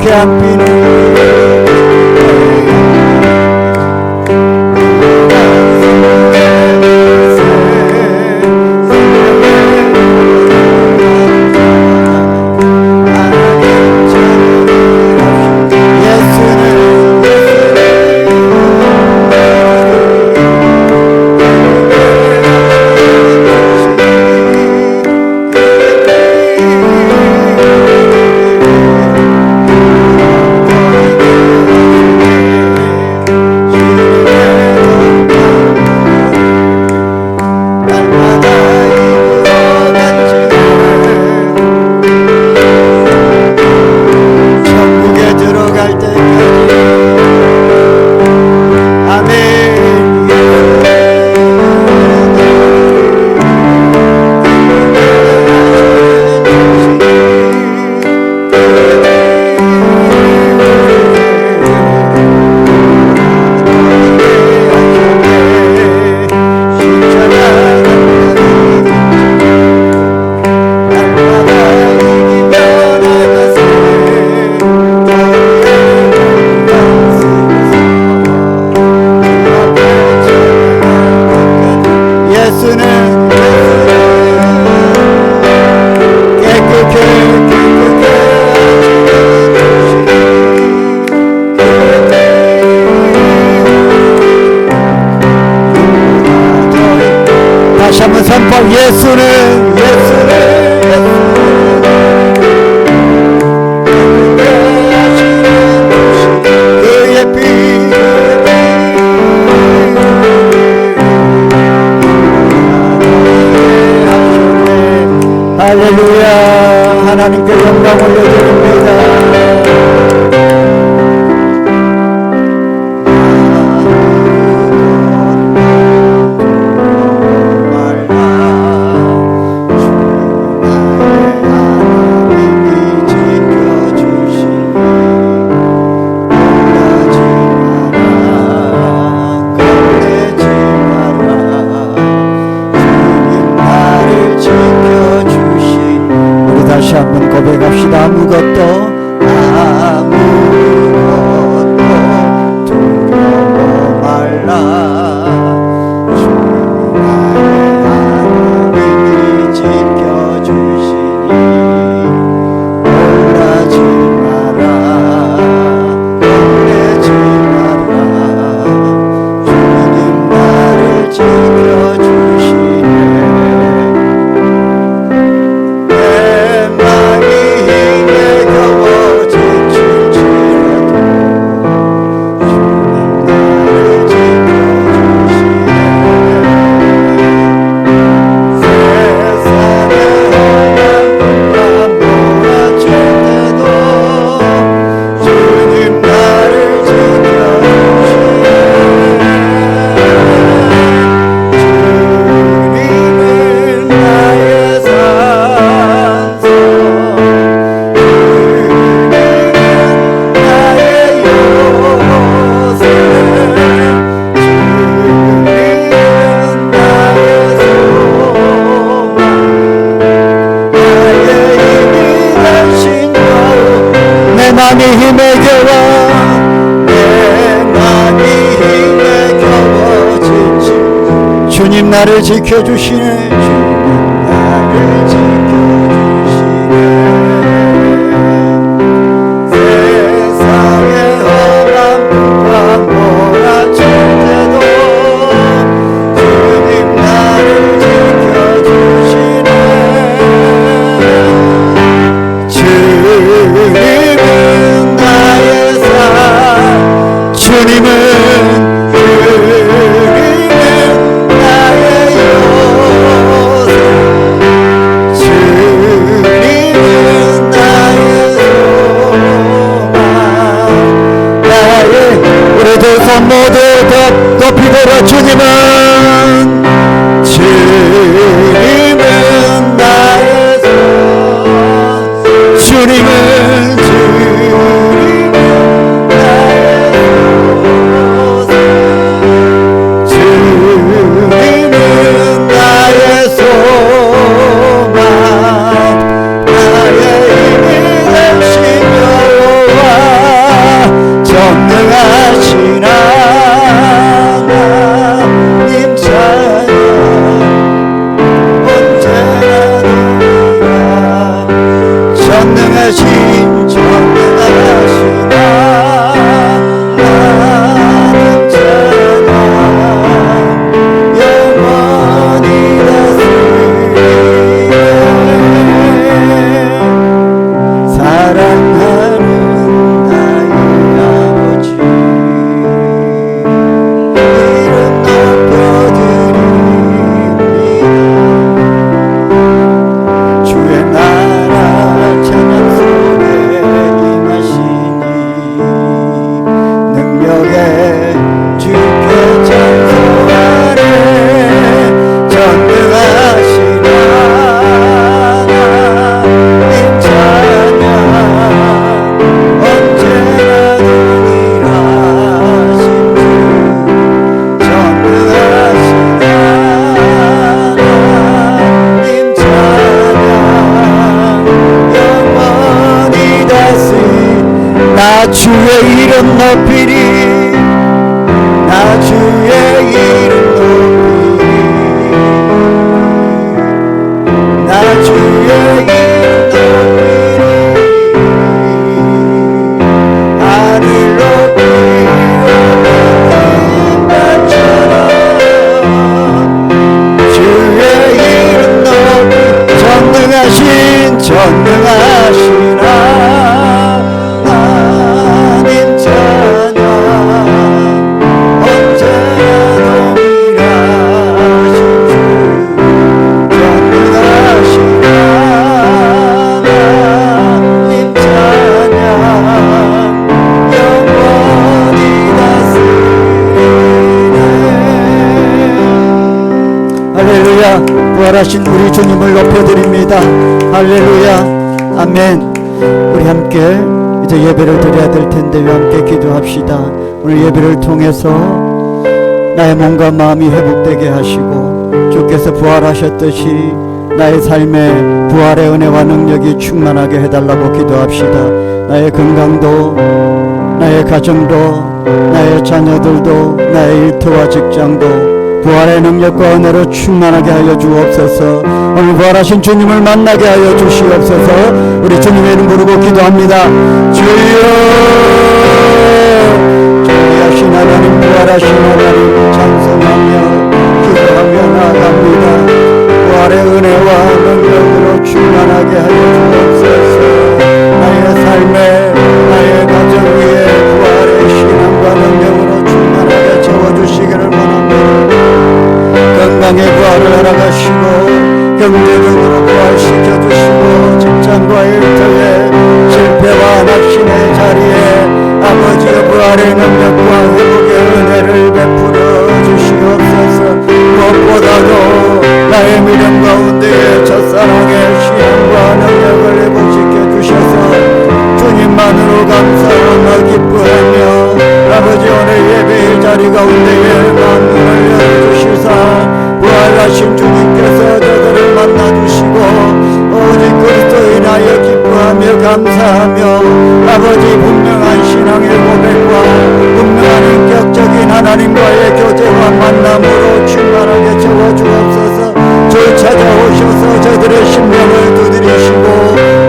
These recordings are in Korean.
쾌한 비는 다시 한번 선포. 예수는 그의 피 할렐루야. 하나님께 영광 올려드립니다. 다시 한번 고백합시다. 아무것도 두려워 말라. 주님 하나님이 지켜주시니 놀라지 마라. 놀라지 마라. 주님 나를 지켜주시니 맘이 힘에 겨워 내 맘이 힘에 겨워 지친 주님 나를 지켜주시네. 주님 나를 지켜주시네. 세상의 험한 풍랑 몰아칠 때도 주님 나를 지켜주시네. 주님은 나의 산, 주님은 나의 요새. 전능하신 하나님 찬양 언제나 동일하신 주 전능하신 하나님 찬양 영원히 다스리네. 할렐루야. 부활하신 우리 주님을 높여드립니다. 할렐루야. 아멘. 우리 함께 이제 예배를 드려야 될 텐데요, 함께 기도합시다. 오늘 예배를 통해서 나의 몸과 마음이 회복되게 하시고 주께서 부활하셨듯이 나의 삶에 부활의 은혜와 능력이 충만하게 해달라고 기도합시다. 나의 건강도, 나의 가정도, 나의 자녀들도, 나의 일터와 직장도 부활의 능력과 은혜로 충만하게 하여 주옵소서. 오늘 부활하신 주님을 만나게 하여 주시옵소서. 우리 주님의 이름 부르고 기도합니다. 주여, 존귀하신 하나님, 부활하신 하나님 찬송하며 기도하며 나아갑니다. 부활의 은혜와 능력으로 충만하게 하여 주옵소서. 나의 삶에, 나의 가정 위에 부활의 신앙과 능력으로 충만하게 채워주시기를 원합니다. 건강의 부활을 허락하시고 경제적으로 부활시켜 주시고 직장과 일터에 실패와 낙심의 자리에 아버지의 부활의 능력과 회복의 은혜를 베풀어 주시옵소서. 무엇보다도 나의 믿음 가운데에 첫사랑의 신앙과 능력을 회복시켜 주셔서 주님만으로 감사하며 기뻐하며 아버지 오늘 예배의 자리 가운데에 만문을 열어주시사 부활하신 주님께서 저들을 만나주시고 오직 그리스도 인하여 기뻐하며 감사하며 아버지 분명한 신앙의 고백과 분명한 인격적인 하나님과의 교제와 만남으로 충만하게 채워주옵소서. 주 찾아오셔서 저들의 심령을 두드리시고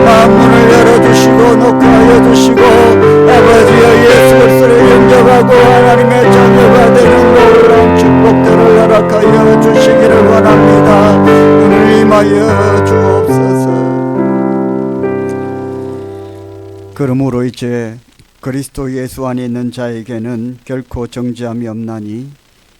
마음문을 열어주시고 녹화하여 주시고 아버지여 예수 그리스도를 영접하고 하나님의 자녀가 되는 놀라운 축복들을 허락하여 주시기를 원합니다. 오늘 임하여 주옵소서. 그러므로 이제 그리스도 예수 안에 있는 자에게는 결코 정죄함이 없나니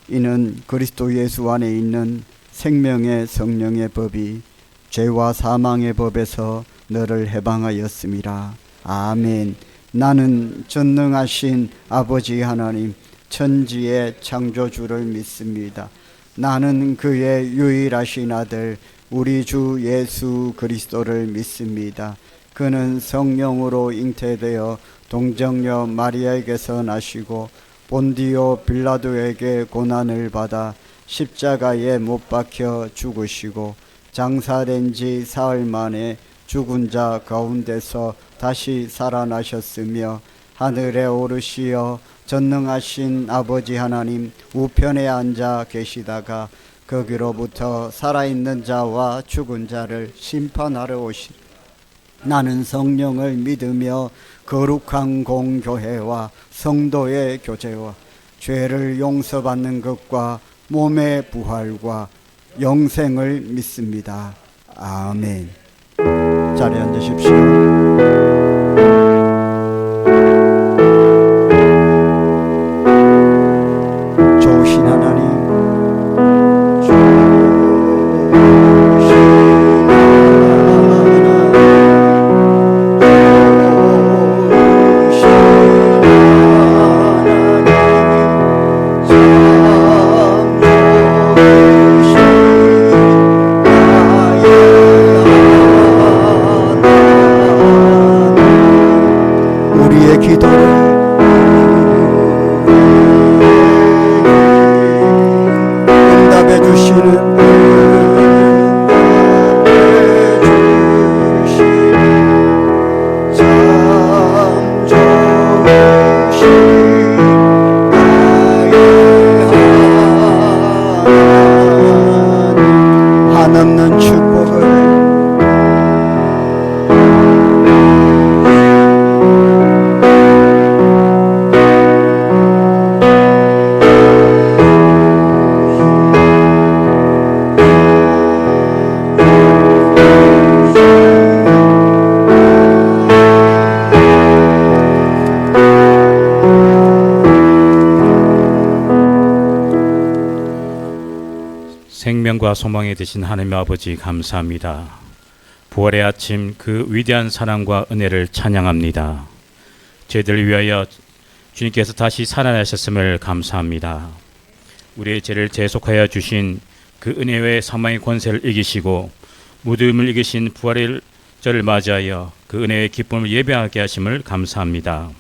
이는 그리스도 예수 안에 있는 생명의 성령의 법이 죄와 사망의 법에서 너를 해방하였음이라. 아멘. 나는 전능하신 아버지 하나님 천지의 창조주를 믿습니다. 나는 그의 유일하신 아들 우리 주 예수 그리스도를 믿습니다. 그는 성령으로 잉태되어 동정녀 마리아에게서 나시고 본디오 빌라도에게 고난을 받아 십자가에 못 박혀 죽으시고 장사된 지 사흘 만에 죽은 자 가운데서 다시 살아나셨으며 하늘에 오르시어 전능하신 아버지 하나님 우편에 앉아 계시다가 거기로부터 살아있는 자와 죽은 자를 심판하러 오시리. 나는 성령을 믿으며 거룩한 공교회와 성도의 교제와 죄를 용서받는 것과 몸의 부활과 영생을 믿습니다. 아멘. 자리에 앉으십시오. 생명과 소망이 되신 하나님 아버지 감사합니다. 부활의 아침 그 위대한 사랑과 은혜를 찬양합니다. 저희들을 위하여 주님께서 다시 살아나셨음을 감사합니다. 우리의 죄를 제속하여 주신 그 은혜의 사망의 권세를 이기시고 무덤을 이기신 부활의 저를 맞이하여 그 은혜의 기쁨을 예배하게 하심을 감사합니다.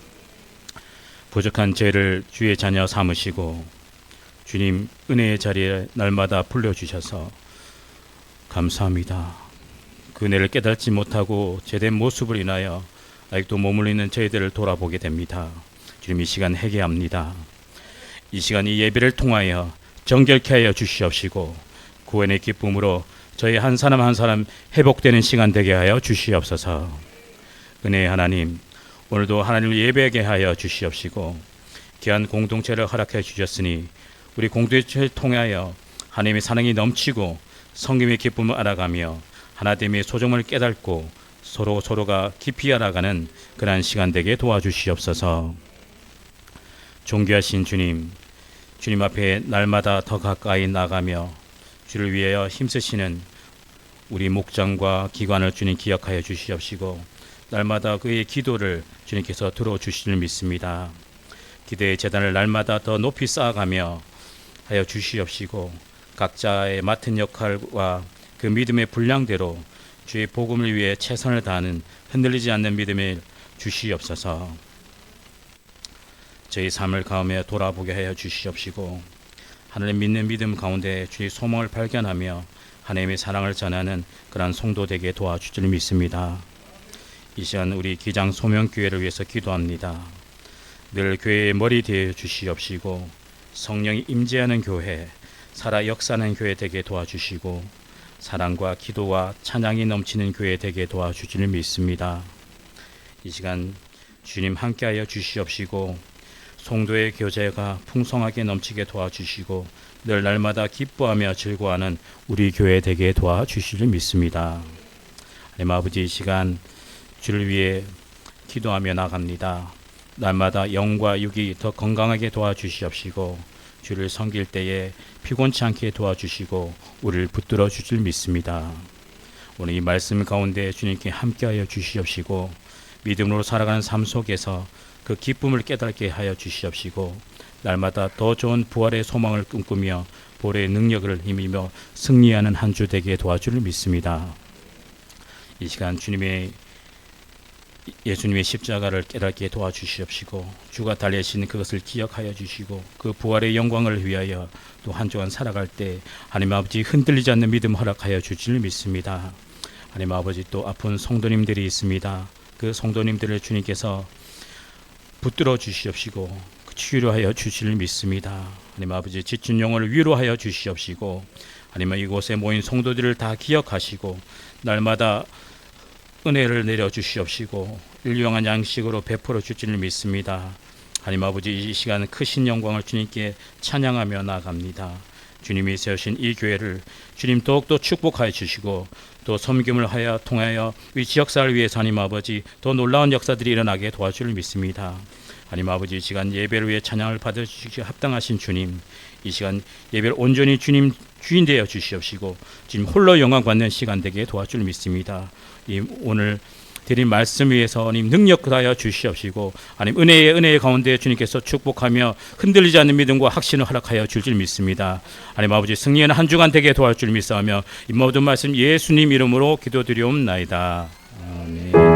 부족한 죄를 주의 자녀 삼으시고 주님 은혜의 자리에 날마다 불러주셔서 감사합니다. 그 은혜를 깨닫지 못하고 제된 모습을 인하여 아직도 머물리는 저희들을 돌아보게 됩니다. 주님 이 시간 회개합니다. 이 시간 이 예배를 통하여 정결케 하여 주시옵시고 구원의 기쁨으로 저희 한 사람 한 사람 회복되는 시간 되게 하여 주시옵소서. 은혜의 하나님, 오늘도 하나님을 예배하게 하여 주시옵시고 귀한 공동체를 허락해 주셨으니 우리 공동체를 통하여 하나님의 사랑이 넘치고 성김의 기쁨을 알아가며 하나됨의 소중함을 깨닫고 서로가 깊이 알아가는 그러한 시간 되게 도와주시옵소서. 존귀하신 주님, 주님 앞에 날마다 더 가까이 나가며 주를 위하여 힘쓰시는 우리 목장과 기관을 주님 기억하여 주시옵시고 날마다 그의 기도를 주님께서 들어주시를 믿습니다. 기도의 재단을 날마다 더 높이 쌓아가며 하여 주시옵시고 각자의 맡은 역할과 그 믿음의 분량대로 주의 복음을 위해 최선을 다하는 흔들리지 않는 믿음을 주시옵소서. 저희 삶을 가음에 돌아보게 하여 주시옵시고 하나님 믿는 믿음 가운데 주의 소망을 발견하며 하나님의 사랑을 전하는 그러한 성도 되게 도와주시를 믿습니다. 이 시간 우리 기장 소명교회를 위해서 기도합니다. 늘 교회의 머리 되어 주시옵시고 성령이 임재하는 교회, 살아 역사하는 교회 되게 도와주시고 사랑과 기도와 찬양이 넘치는 교회 되게 도와주시를 믿습니다. 이 시간 주님 함께하여 주시옵시고 성도의 교제가 풍성하게 넘치게 도와주시고 늘 날마다 기뻐하며 즐거워하는 우리 교회 되게 도와주시를 믿습니다. 하나님 아버지 이 시간 주를 위해 기도하며 나갑니다. 날마다 영과 육이 더 건강하게 도와주시옵시고 주를 섬길 때에 피곤치 않게 도와주시고 우리를 붙들어 주실 믿습니다. 오늘 이 말씀 가운데 주님께 함께하여 주시옵시고 믿음으로 살아가는 삶 속에서 그 기쁨을 깨닫게 하여 주시옵시고 날마다 더 좋은 부활의 소망을 꿈꾸며 보혈의 능력을 힘입어 승리하는 한 주 되게 도와주를 믿습니다. 이 시간 예수님의 십자가를 깨닫게 도와주시옵시고 주가 달리신 그것을 기억하여 주시고 그 부활의 영광을 위하여 또 한 주간 살아갈 때 하나님 아버지 흔들리지 않는 믿음 허락하여 주시를 믿습니다. 하나님 아버지 또 아픈 성도님들이 있습니다. 그 성도님들을 주님께서 붙들어 주시옵시고 치유하여 주시를 믿습니다. 하나님 아버지 지친 영혼을 위로하여 주시옵시고 하나님 이곳에 모인 성도들을 다 기억하시고 날마다 은혜를 내려 주시옵시고 일용한 양식으로 베풀어 주시를 믿습니다. 하나님 아버지 이 시간 크신 영광을 주님께 찬양하며 나아갑니다. 주님이 세우신 이 교회를 주님 더욱더 축복하여 주시고 또 섬김을 하여 통하여 우리 지역사를 위해서 하나님 아버지 더 놀라운 역사들이 일어나게 도와주를 믿습니다. 하나님 아버지 이 시간 예배를 위해 찬양을 받아주시기 합당하신 주님, 이 시간 예배를 온전히 주님 주인 되어 주시옵시고 주님 홀로 영광 받는 시간 되게 도와주를 믿습니다. 오늘 드린 말씀 위에서 하나님 능력 다하여 주시옵시고 하나님 은혜의 가운데 주님께서 축복하며 흔들리지 않는 믿음과 확신을 허락하여 줄 줄 믿습니다. 하나님 아버지 승리하는 한 주간 되게 도와줄 줄 믿사오며 이 모든 말씀 예수님 이름으로 기도드리옵나이다. 아멘.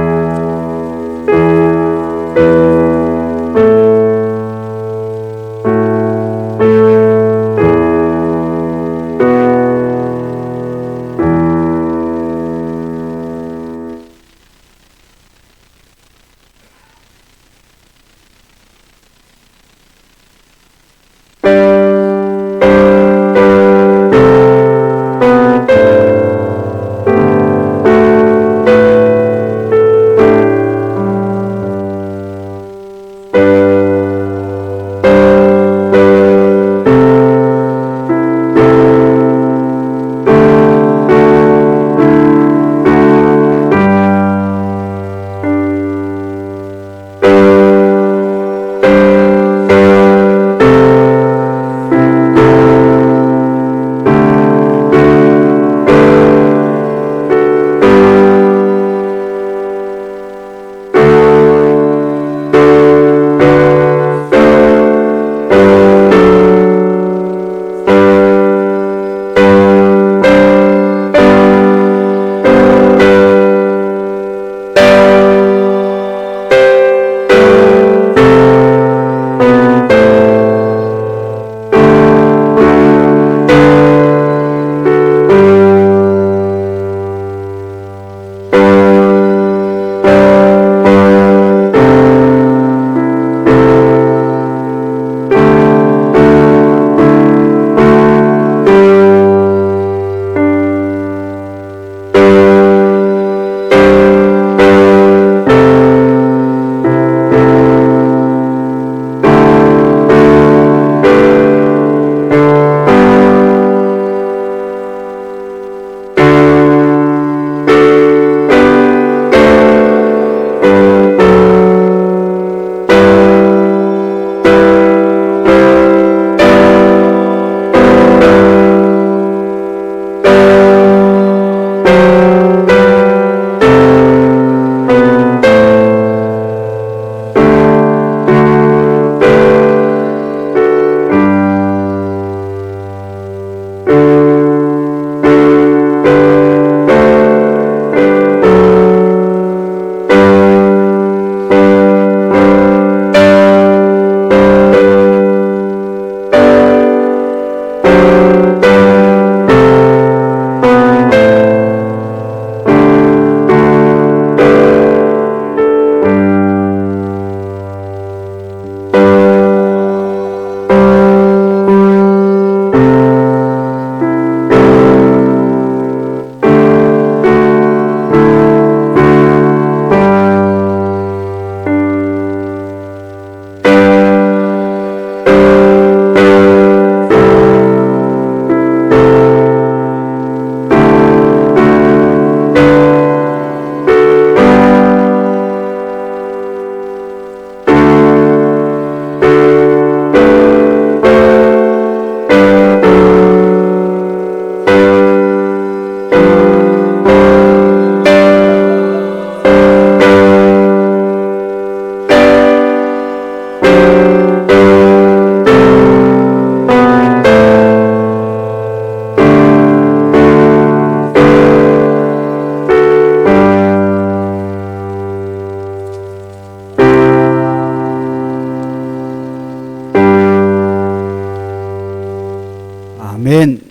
아멘.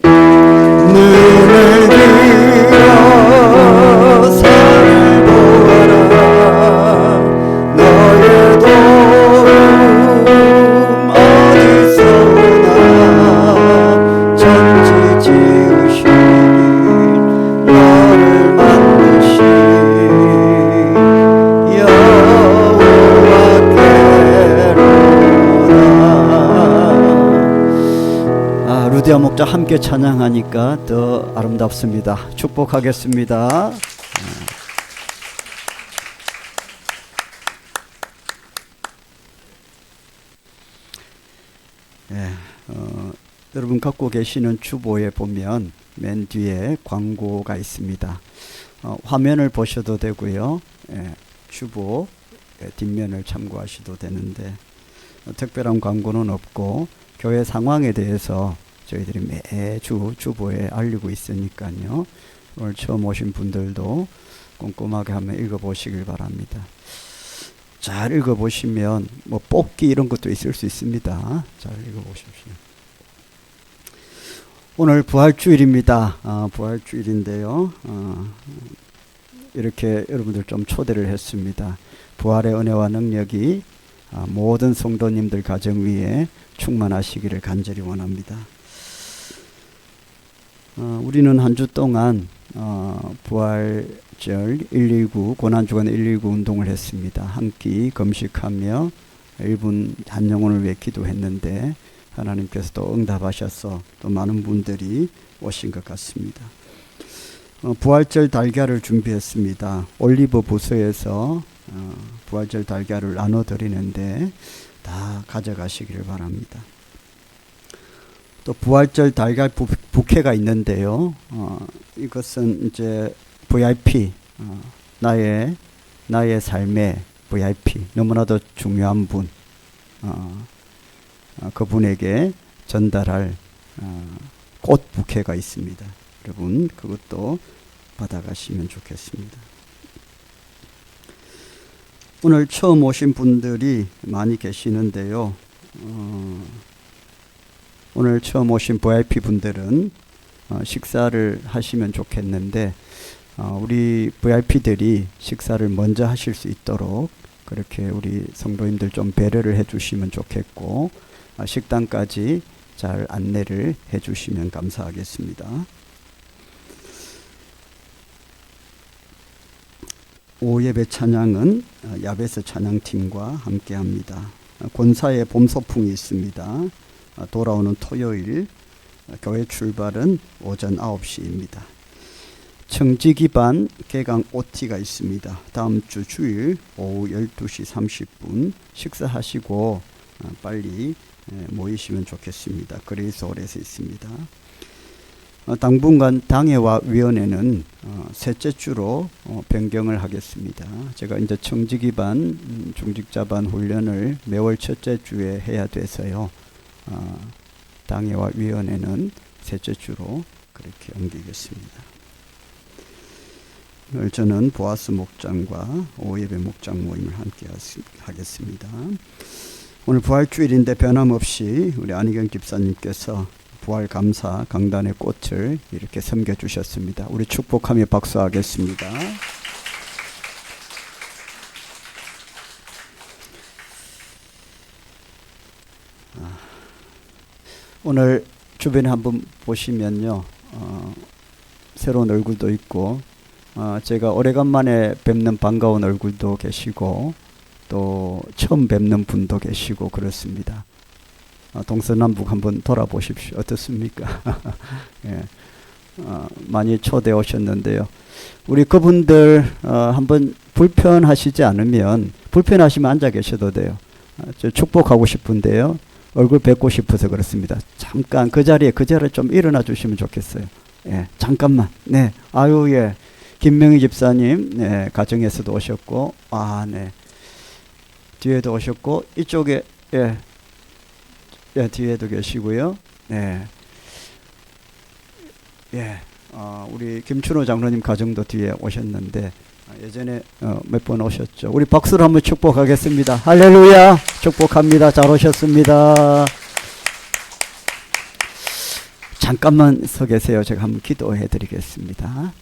눈을 들어 산을 보아라. 너의 도움 어디서 오나. 천지 지으신 너를 만드신 여호와께로다. 루디아 목자 함께 찬양하니까 더 아름답습니다. 축복하겠습니다. 여러분 갖고 계시는 주보에 보면 맨 뒤에 광고가 있습니다. 화면을 보셔도 되고요. 주보 뒷면을 참고하셔도 되는데 특별한 광고는 없고 교회 상황에 대해서 저희들이 매주 주보에 알리고 있으니까요. 오늘 처음 오신 분들도 꼼꼼하게 한번 읽어보시길 바랍니다. 잘 읽어보시면 뭐 뽑기 이런 것도 있을 수 있습니다. 잘 읽어보십시오. 오늘 부활주일입니다. 부활주일인데요. 이렇게 여러분들 좀 초대를 했습니다. 부활의 은혜와 능력이 모든 성도님들 가정 위에 충만하시기를 간절히 원합니다. 우리는 한 주 동안 부활절 119 고난주간 119 운동을 했습니다. 한 끼 금식하며 1분 한 영혼을 위해 기도했는데 하나님께서 또 응답하셔서 또 많은 분들이 오신 것 같습니다. 부활절 달걀을 준비했습니다. 올리브 부서에서 부활절 달걀을 나눠드리는데 다 가져가시기를 바랍니다. 또 부활절 달걀 부케가 있는데요. 이것은 이제 VIP, 나의 삶의 VIP, 너무나도 중요한 분, 그분에게 전달할 꽃 부케가 있습니다. 여러분 그것도 받아가시면 좋겠습니다. 오늘 처음 오신 분들이 많이 계시는데요. 오늘 처음 오신 VIP 분들은 식사를 하시면 좋겠는데 우리 VIP들이 식사를 먼저 하실 수 있도록 그렇게 우리 성도님들 좀 배려를 해주시면 좋겠고 식당까지 잘 안내를 해주시면 감사하겠습니다. 오후 예배 찬양은 야베스 찬양팀과 함께합니다. 권사의 봄소풍이 있습니다. 돌아오는 토요일 교회 출발은 오전 9시입니다. 청지기반 개강 OT가 있습니다. 다음 주 주일 오후 12시 30분 식사하시고 빨리 모이시면 좋겠습니다. 그레이스홀에서 있습니다. 당분간 당회와 위원회는 셋째 주로 변경을 하겠습니다. 제가 이제 청지기반 중직자반 훈련을 매월 첫째 주에 해야 돼서요. 당회와 위원회는 셋째 주로 그렇게 옮기겠습니다. 오늘 저는 보아스 목장과 오예배 목장 모임을 함께 하겠습니다. 오늘 부활주일인데 변함없이 우리 안희경 집사님께서 부활 감사 강단의 꽃을 이렇게 섬겨주셨습니다. 우리 축복하며 박수하겠습니다. 오늘 주변에 한번 보시면요. 새로운 얼굴도 있고 제가 오래간만에 뵙는 반가운 얼굴도 계시고 또 처음 뵙는 분도 계시고 그렇습니다. 동서남북 한번 돌아보십시오. 어떻습니까? 예. 많이 초대해 오셨는데요. 우리 그분들 한번 불편하시지 않으면 불편하시면 앉아 계셔도 돼요. 저 축복하고 싶은데요. 얼굴 뵙고 싶어서 그렇습니다. 잠깐 그 자리에 좀 일어나 주시면 좋겠어요. 예, 잠깐만. 네. 아유, 예. 김명희 집사님, 네. 가정에서도 오셨고, 네. 뒤에도 오셨고, 이쪽에, 예. 예, 뒤에도 계시고요. 네. 예. 우리 김춘호 장로님 가정도 뒤에 오셨는데, 예전에 몇 번 오셨죠. 우리 박수로 한번 축복하겠습니다. 할렐루야. 축복합니다. 잘 오셨습니다. 잠깐만 서 계세요. 제가 한번 기도해 드리겠습니다.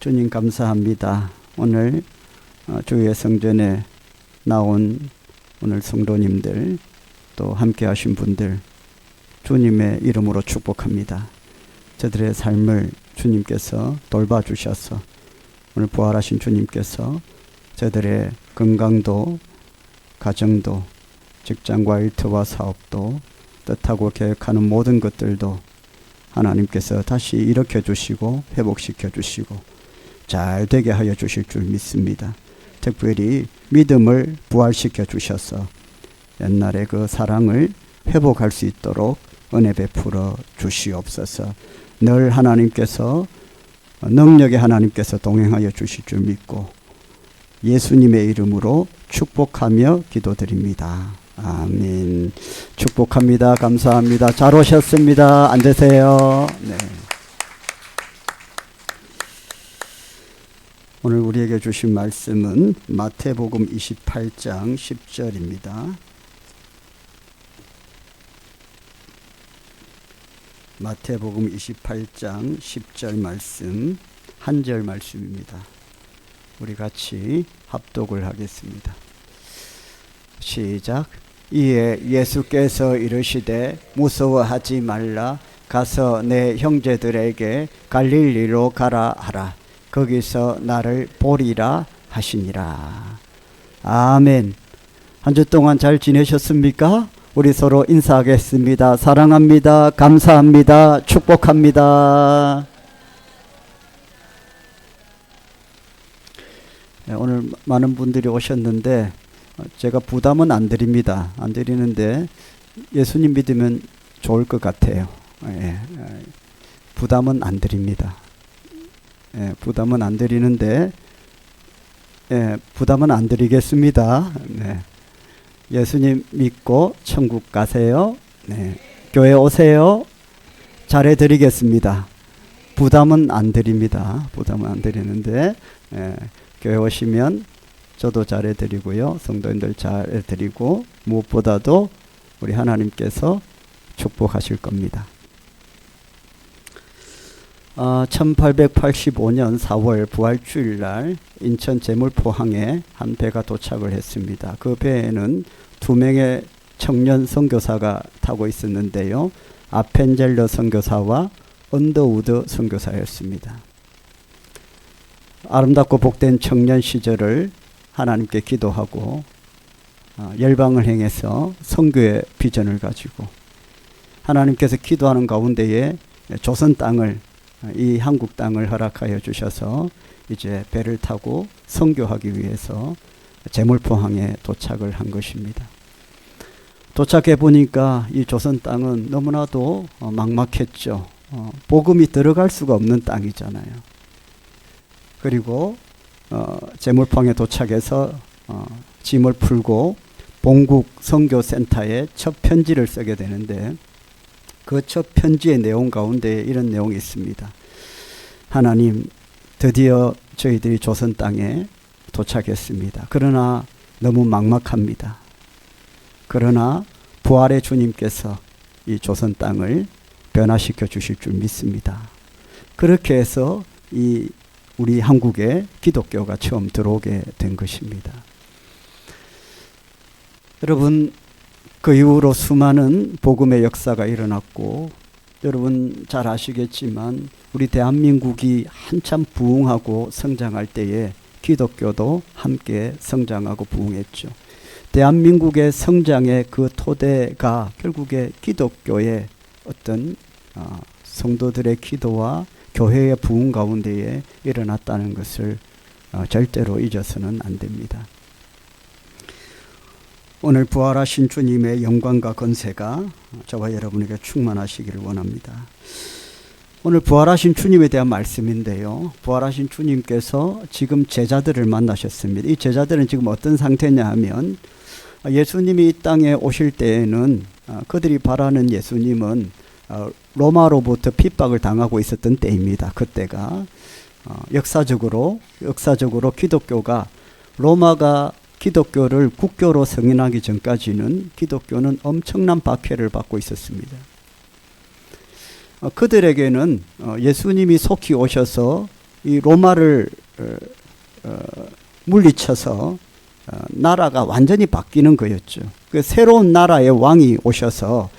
주님 감사합니다. 오늘 주의 성전에 나온 오늘 성도님들 또 함께 하신 분들 주님의 이름으로 축복합니다. 저들의 삶을 주님께서 돌봐주셔서 오늘 부활하신 주님께서 저들의 건강도 가정도 직장과 일터와 사업도 뜻하고 계획하는 모든 것들도 하나님께서 다시 일으켜 주시고 회복시켜 주시고 잘 되게 하여 주실 줄 믿습니다. 특별히 믿음을 부활시켜 주셔서 옛날의 그 사랑을 회복할 수 있도록 은혜 베풀어 주시옵소서. 늘 하나님께서 능력의 하나님께서 동행하여 주실 줄 믿고 예수님의 이름으로 축복하며 기도드립니다. 아멘. 축복합니다. 감사합니다. 잘 오셨습니다. 앉으세요. 네. 오늘 우리에게 주신 말씀은 마태복음 28장 10절입니다. 마태복음 28장 10절 말씀, 한 절 말씀입니다. 우리 같이 합독을 하겠습니다. 시작. 이에 예수께서 이르시되 무서워하지 말라. 가서 내 형제들에게 갈릴리로 가라 하라. 거기서 나를 보리라 하시니라. 아멘. 한 주 동안 잘 지내셨습니까? 우리 서로 인사하겠습니다. 사랑합니다. 감사합니다. 축복합니다. 네, 오늘 많은 분들이 오셨는데 제가 부담은 안 드립니다. 안 드리는데 예수님 믿으면 좋을 것 같아요. 부담은 안 드립니다. 부담은 안 드리는데 부담은 안 드리겠습니다. 네. 예수님 믿고 천국 가세요. 네. 교회 오세요. 잘해 드리겠습니다. 부담은 안 드립니다. 부담은 안 드리는데 교회 오시면 저도 잘해 드리고요. 성도님들 잘해 드리고 무엇보다도 우리 하나님께서 축복하실 겁니다. 1885년 4월 부활주일날 인천 제물포항에 한 배가 도착을 했습니다. 그 배에는 2명의 청년 선교사가 타고 있었는데요. 아펜젤러 선교사와 언더우드 선교사였습니다. 아름답고 복된 청년 시절을 하나님께 기도하고 열방을 행해서 선교의 비전을 가지고 하나님께서 기도하는 가운데에 조선 땅을 이 한국 땅을 허락하여 주셔서 이제 배를 타고 선교하기 위해서 제물포항에 도착을 한 것입니다. 도착해 보니까 이 조선 땅은 너무나도 막막했죠. 복음이 들어갈 수가 없는 땅이잖아요. 그리고 제물포항에 도착해서 짐을 풀고 본국 선교센터에 첫 편지를 쓰게 되는데 그 첫 편지의 내용 가운데 이런 내용이 있습니다. 하나님, 드디어 저희들이 조선 땅에 도착했습니다. 그러나 너무 막막합니다. 그러나 부활의 주님께서 이 조선 땅을 변화시켜 주실 줄 믿습니다. 그렇게 해서 우리 한국에 기독교가 처음 들어오게 된 것입니다. 여러분, 그 이후로 수많은 복음의 역사가 일어났고 여러분 잘 아시겠지만 우리 대한민국이 한참 부흥하고 성장할 때에 기독교도 함께 성장하고 부흥했죠. 대한민국의 성장의 그 토대가 결국에 기독교의 어떤 성도들의 기도와 교회의 부흥 가운데에 일어났다는 것을 절대로 잊어서는 안 됩니다. 오늘 부활하신 주님의 영광과 권세가 저와 여러분에게 충만하시기를 원합니다. 오늘 부활하신 주님에 대한 말씀인데요. 부활하신 주님께서 지금 제자들을 만나셨습니다. 이 제자들은 지금 어떤 상태냐 하면 예수님이 이 땅에 오실 때에는 그들이 바라는 예수님은 로마로부터 핍박을 당하고 있었던 때입니다. 그때가 역사적으로 기독교가 로마가 기독교를 국교로 승인하기 전까지는 기독교는 엄청난 박해를 받고 있었습니다. 그들에게는 예수님이 속히 오셔서 이 로마를 물리쳐서 나라가 완전히 바뀌는 거였죠. 그 새로운 나라의 왕이 오셔서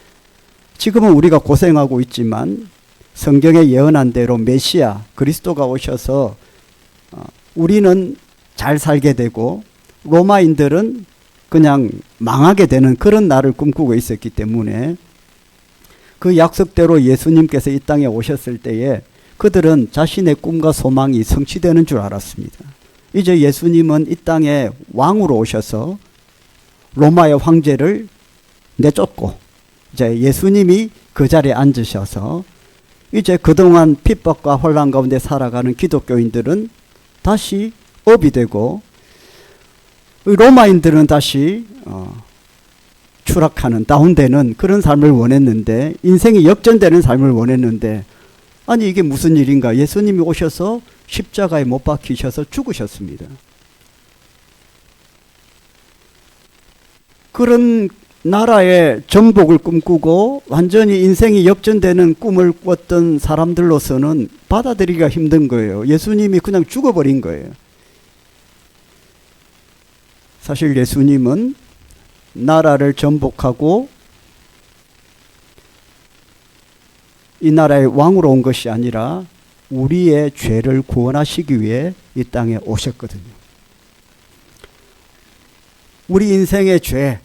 지금은 우리가 고생하고 있지만 성경에 예언한 대로 메시아 그리스도가 오셔서 우리는 잘 살게 되고 로마인들은 그냥 망하게 되는 그런 날을 꿈꾸고 있었기 때문에 그 약속대로 예수님께서 이 땅에 오셨을 때에 그들은 자신의 꿈과 소망이 성취되는 줄 알았습니다. 이제 예수님은 이 땅에 왕으로 오셔서 로마의 황제를 내쫓고 이제 예수님이 그 자리에 앉으셔서 이제 그동안 핍박과 혼란 가운데 살아가는 기독교인들은 다시 업이 되고 로마인들은 다시 추락하는 다운되는 그런 삶을 원했는데 인생이 역전되는 삶을 원했는데 아니 이게 무슨 일인가. 예수님이 오셔서 십자가에 못 박히셔서 죽으셨습니다. 그런 나라의 정복을 꿈꾸고 완전히 인생이 역전되는 꿈을 꿨던 사람들로서는 받아들이기가 힘든 거예요. 예수님이 그냥 죽어버린 거예요. 사실 예수님은 나라를 정복하고 이 나라의 왕으로 온 것이 아니라 우리의 죄를 구원하시기 위해 이 땅에 오셨거든요. 우리 인생의 죄,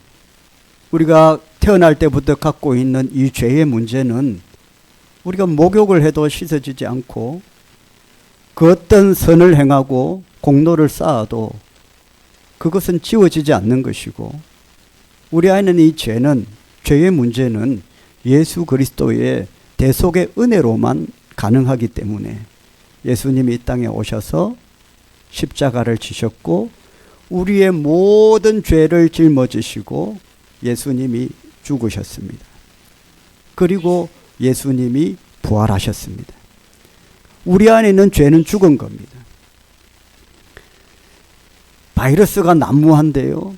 우리가 태어날 때부터 갖고 있는 이 죄의 문제는 우리가 목욕을 해도 씻어지지 않고 그 어떤 선을 행하고 공로를 쌓아도 그것은 지워지지 않는 것이고 우리 안에는 이 죄는 죄의 문제는 예수 그리스도의 대속의 은혜로만 가능하기 때문에 예수님이 이 땅에 오셔서 십자가를 지셨고 우리의 모든 죄를 짊어지시고 예수님이 죽으셨습니다. 그리고 예수님이 부활하셨습니다. 우리 안에 있는 죄는 죽은 겁니다. 바이러스가 난무한데요.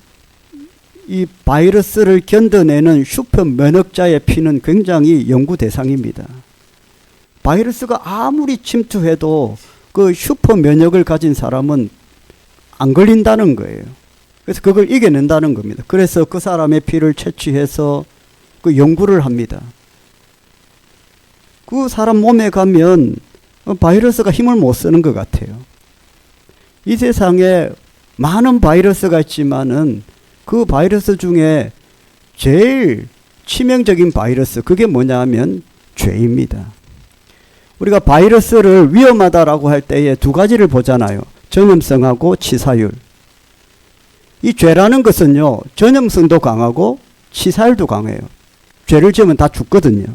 이 바이러스를 견뎌내는 슈퍼 면역자의 피는 굉장히 연구 대상입니다. 바이러스가 아무리 침투해도 그 슈퍼 면역을 가진 사람은 안 걸린다는 거예요. 그래서 그걸 이겨낸다는 겁니다. 그래서 그 사람의 피를 채취해서 그 연구를 합니다. 그 사람 몸에 가면 바이러스가 힘을 못 쓰는 것 같아요. 이 세상에 많은 바이러스가 있지만은 그 바이러스 중에 제일 치명적인 바이러스, 그게 뭐냐 하면 죄입니다. 우리가 바이러스를 위험하다라고 할 때에 두 가지를 보잖아요. 전염성하고 치사율. 이 죄라는 것은요, 전염성도 강하고 치사율도 강해요. 죄를 지으면 다 죽거든요.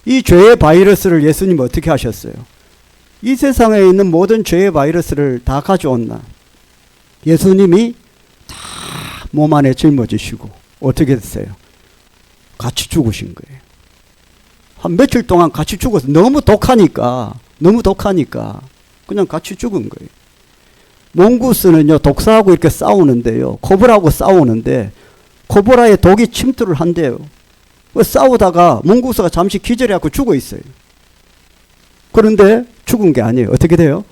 이 죄의 바이러스를 예수님 어떻게 하셨어요? 이 세상에 있는 모든 죄의 바이러스를 다 가져온나. 예수님이 다 몸 안에 짊어지시고 어떻게 됐어요? 같이 죽으신 거예요. 한 며칠 동안 같이 죽어서 너무 독하니까 그냥 같이 죽은 거예요. 몽구스는요, 독사하고 이렇게 싸우는데요, 코브라하고 싸우는데 코브라의 독이 침투를 한대요. 싸우다가 몽구스가 잠시 기절해갖고 죽어 있어요. 그런데 죽은 게 아니에요. 어떻게 돼요?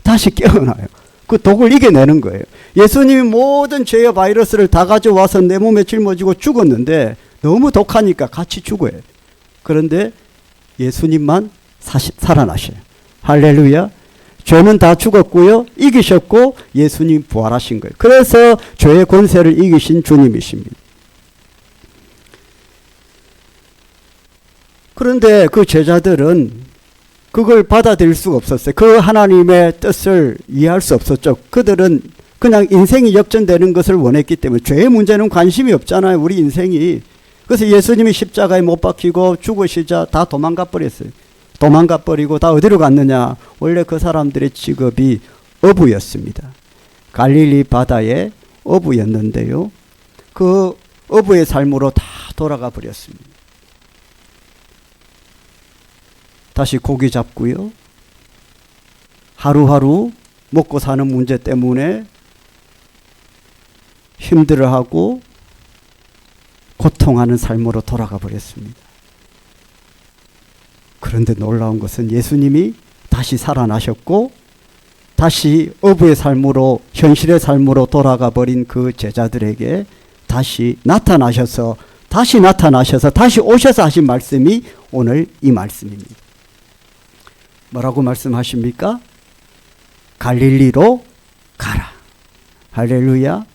다시 깨어나요. 그 독을 이겨내는 거예요. 예수님이 모든 죄의 바이러스를 다 가져와서 내 몸에 짊어지고 죽었는데 너무 독하니까 같이 죽어요. 그런데 예수님만 살아나셔요. 할렐루야. 죄는 다 죽었고요. 이기셨고 예수님 부활하신 거예요. 그래서 죄의 권세를 이기신 주님이십니다. 그런데 그 제자들은 그걸 받아들일 수가 없었어요. 그 하나님의 뜻을 이해할 수 없었죠. 그들은 그냥 인생이 역전되는 것을 원했기 때문에 죄의 문제는 관심이 없잖아요. 우리 인생이. 그래서 예수님이 십자가에 못 박히고 죽으시자 다 도망가 버렸어요. 도망가 버리고 다 어디로 갔느냐. 원래 그 사람들의 직업이 어부였습니다. 갈릴리 바다의 어부였는데요. 그 어부의 삶으로 다 돌아가 버렸습니다. 다시 고기 잡고요. 하루하루 먹고 사는 문제 때문에 힘들어하고 고통하는 삶으로 돌아가 버렸습니다. 그런데 놀라운 것은 예수님이 다시 살아나셨고 다시 어부의 삶으로 현실의 삶으로 돌아가 버린 그 제자들에게 다시 나타나셔서 다시 오셔서 하신 말씀이 오늘 이 말씀입니다. 뭐라고 말씀하십니까? 갈릴리로 가라. 할렐루야.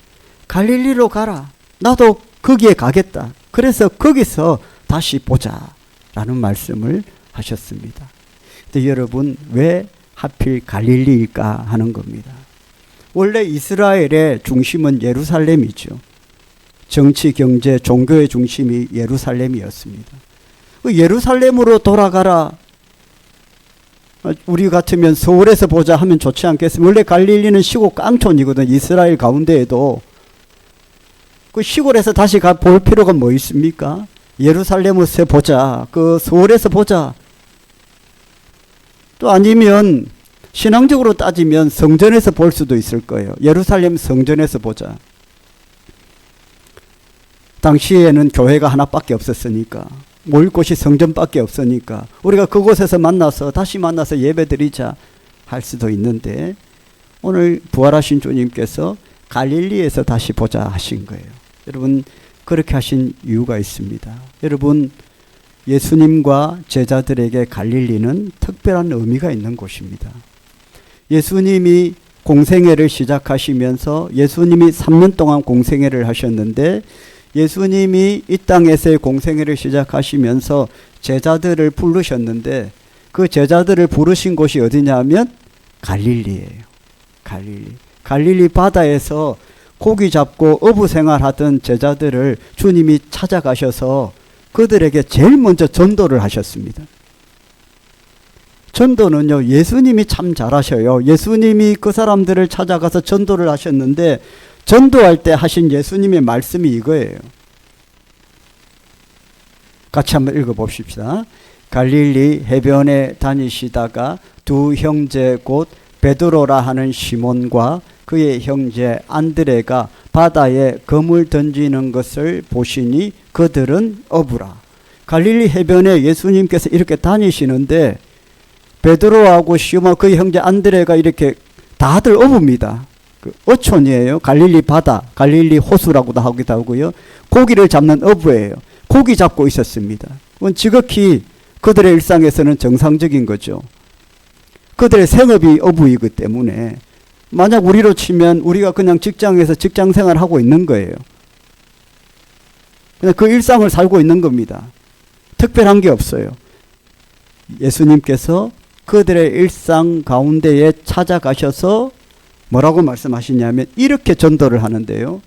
갈릴리로 가라. 나도 거기에 가겠다. 그래서 거기서 다시 보자 라는 말씀을 하셨습니다. 근데 여러분, 왜 하필 갈릴리일까 하는 겁니다. 원래 이스라엘의 중심은 예루살렘이죠. 정치, 경제, 종교의 중심이 예루살렘이었습니다. 그 예루살렘으로 돌아가라. 우리 같으면 서울에서 보자 하면 좋지 않겠습니까? 원래 갈릴리는 시골 깡촌이거든. 이스라엘 가운데에도. 그 시골에서 다시 볼 필요가 뭐 있습니까? 예루살렘에서 보자. 그 서울에서 보자. 또 아니면 신앙적으로 따지면 성전에서 볼 수도 있을 거예요. 예루살렘 성전에서 보자. 당시에는 교회가 하나밖에 없었으니까, 모일 곳이 성전밖에 없으니까 우리가 그곳에서 다시 만나서 예배드리자 할 수도 있는데, 오늘 부활하신 주님께서 갈릴리에서 다시 보자 하신 거예요. 여러분, 그렇게 하신 이유가 있습니다. 여러분, 예수님과 제자들에게 갈릴리는 특별한 의미가 있는 곳입니다. 예수님이 공생애를 시작하시면서 예수님이 3년 동안 공생애를 하셨는데, 예수님이 이 땅에서의 공생애를 시작하시면서 제자들을 부르셨는데, 그 제자들을 부르신 곳이 어디냐면 갈릴리예요. 갈릴리 바다에서 고기 잡고 어부 생활하던 제자들을 주님이 찾아가셔서 그들에게 제일 먼저 전도를 하셨습니다. 전도는요, 예수님이 참 잘하셔요. 예수님이 그 사람들을 찾아가서 전도를 하셨는데, 전도할 때 하신 예수님의 말씀이 이거예요. 같이 한번 읽어봅시다. 갈릴리 해변에 다니시다가 두 형제 곧 베드로라 하는 시몬과 그의 형제 안드레가 바다에 그물 던지는 것을 보시니 그들은 어부라. 갈릴리 해변에 예수님께서 이렇게 다니시는데 베드로하고 시몬 그의 형제 안드레가 이렇게 다들 어부입니다. 그 어촌이에요. 갈릴리 바다, 갈릴리 호수라고도 하기도 하고요. 고기를 잡는 어부예요. 고기 잡고 있었습니다. 그건 지극히 그들의 일상에서는 정상적인 거죠. 그들의 생업이 어부이기 때문에, 만약 우리로 치면 우리가 그냥 직장에서 직장 생활하고 있는 거예요. 그냥 그 일상을 살고 있는 겁니다. 특별한 게 없어요. 예수님께서 그들의 일상 가운데에 찾아가셔서 뭐라고 말씀하시냐면 이렇게 전도를 하는데요.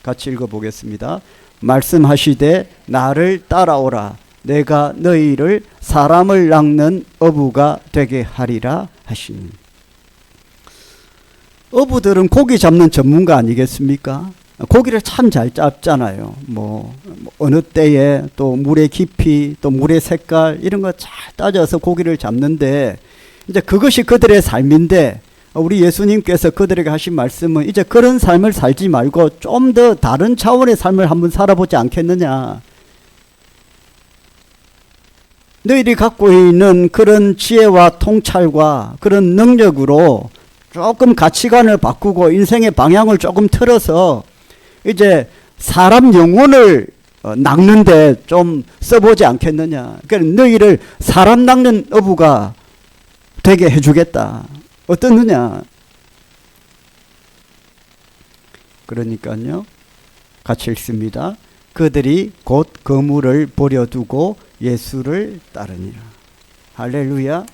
같이 읽어보겠습니다. 말씀하시되 나를 따라오라. 내가 너희를 사람을 낚는 어부가 되게 하리라 하시니. 어부들은 고기 잡는 전문가 아니겠습니까? 고기를 참 잘 잡잖아요. 어느 때에 또 물의 깊이, 또 물의 색깔 이런 거 잘 따져서 고기를 잡는데, 이제 그것이 그들의 삶인데, 우리 예수님께서 그들에게 하신 말씀은 이제 그런 삶을 살지 말고 좀 더 다른 차원의 삶을 한번 살아보지 않겠느냐. 너희들이 갖고 있는 그런 지혜와 통찰과 그런 능력으로 조금 가치관을 바꾸고 인생의 방향을 조금 틀어서 이제 사람 영혼을 낚는데 좀 써보지 않겠느냐. 그러니까 너희를 사람 낚는 어부가 되게 해주겠다. 어떻느냐. 그러니까요, 같이 읽습니다. 그들이 곧 그물을 버려두고 예수를 따르니라. 할렐루야.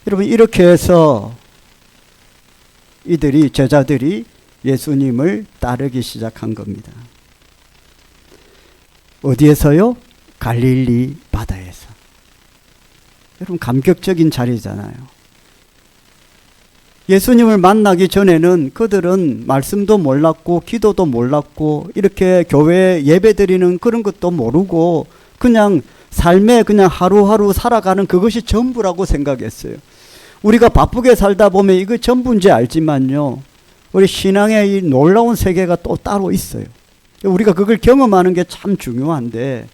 여러분, 이렇게 해서 제자들이 예수님을 따르기 시작한 겁니다. 어디에서요? 갈릴리 바다에서. 여러분, 감격적인 자리잖아요. 예수님을 만나기 전에는 그들은 말씀도 몰랐고 기도도 몰랐고 이렇게 교회에 예배드리는 그런 것도 모르고 그냥 삶에 그냥 하루하루 살아가는 그것이 전부라고 생각했어요. 우리가 바쁘게 살다 보면 이거 전부인지 알지만요, 우리 신앙의 이 놀라운 세계가 또 따로 있어요. 우리가 그걸 경험하는 게 참 중요한데,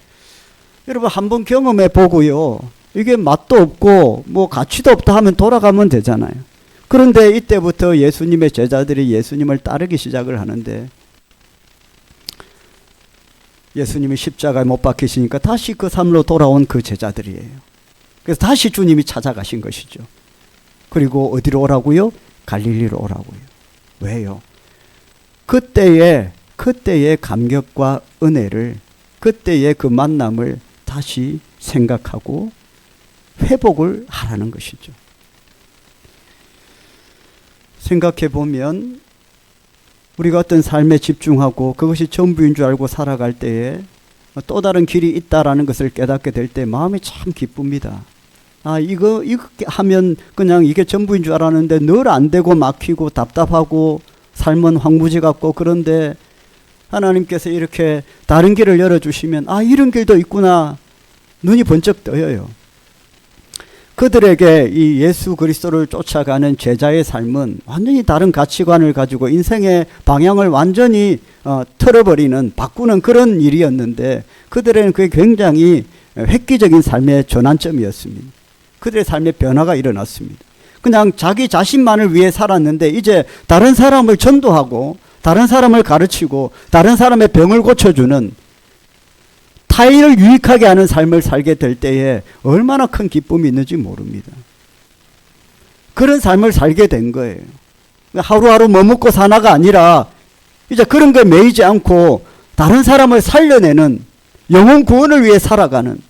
여러분 한번 경험해 보고요. 이게 맛도 없고 뭐 가치도 없다 하면 돌아가면 되잖아요. 그런데 이때부터 예수님의 제자들이 예수님을 따르기 시작을 하는데 예수님이 십자가에 못 박히시니까 다시 그 삶으로 돌아온 그 제자들이에요. 그래서 다시 주님이 찾아가신 것이죠. 그리고 어디로 오라고요? 갈릴리로 오라고요. 왜요? 그때의 감격과 은혜를, 그때의 그 만남을 다시 생각하고 회복을 하라는 것이죠. 생각해 보면 우리가 어떤 삶에 집중하고 그것이 전부인 줄 알고 살아갈 때에 또 다른 길이 있다라는 것을 깨닫게 될 때 마음이 참 기쁩니다. 이거 하면 그냥 이게 전부인 줄 알았는데 늘 안 되고 막히고 답답하고 삶은 황무지 같고, 그런데 하나님께서 이렇게 다른 길을 열어주시면 이런 길도 있구나. 눈이 번쩍 떠요. 그들에게 이 예수 그리스도를 쫓아가는 제자의 삶은 완전히 다른 가치관을 가지고 인생의 방향을 완전히 틀어버리는, 바꾸는 그런 일이었는데 그들에게는 그게 굉장히 획기적인 삶의 전환점이었습니다. 그들의 삶의 변화가 일어났습니다. 그냥 자기 자신만을 위해 살았는데 이제 다른 사람을 전도하고 다른 사람을 가르치고 다른 사람의 병을 고쳐주는, 타인을 유익하게 하는 삶을 살게 될 때에 얼마나 큰 기쁨이 있는지 모릅니다. 그런 삶을 살게 된 거예요. 하루하루 뭐 먹고 사나가 아니라 이제 그런 거에 매이지 않고 다른 사람을 살려내는, 영혼 구원을 위해 살아가는.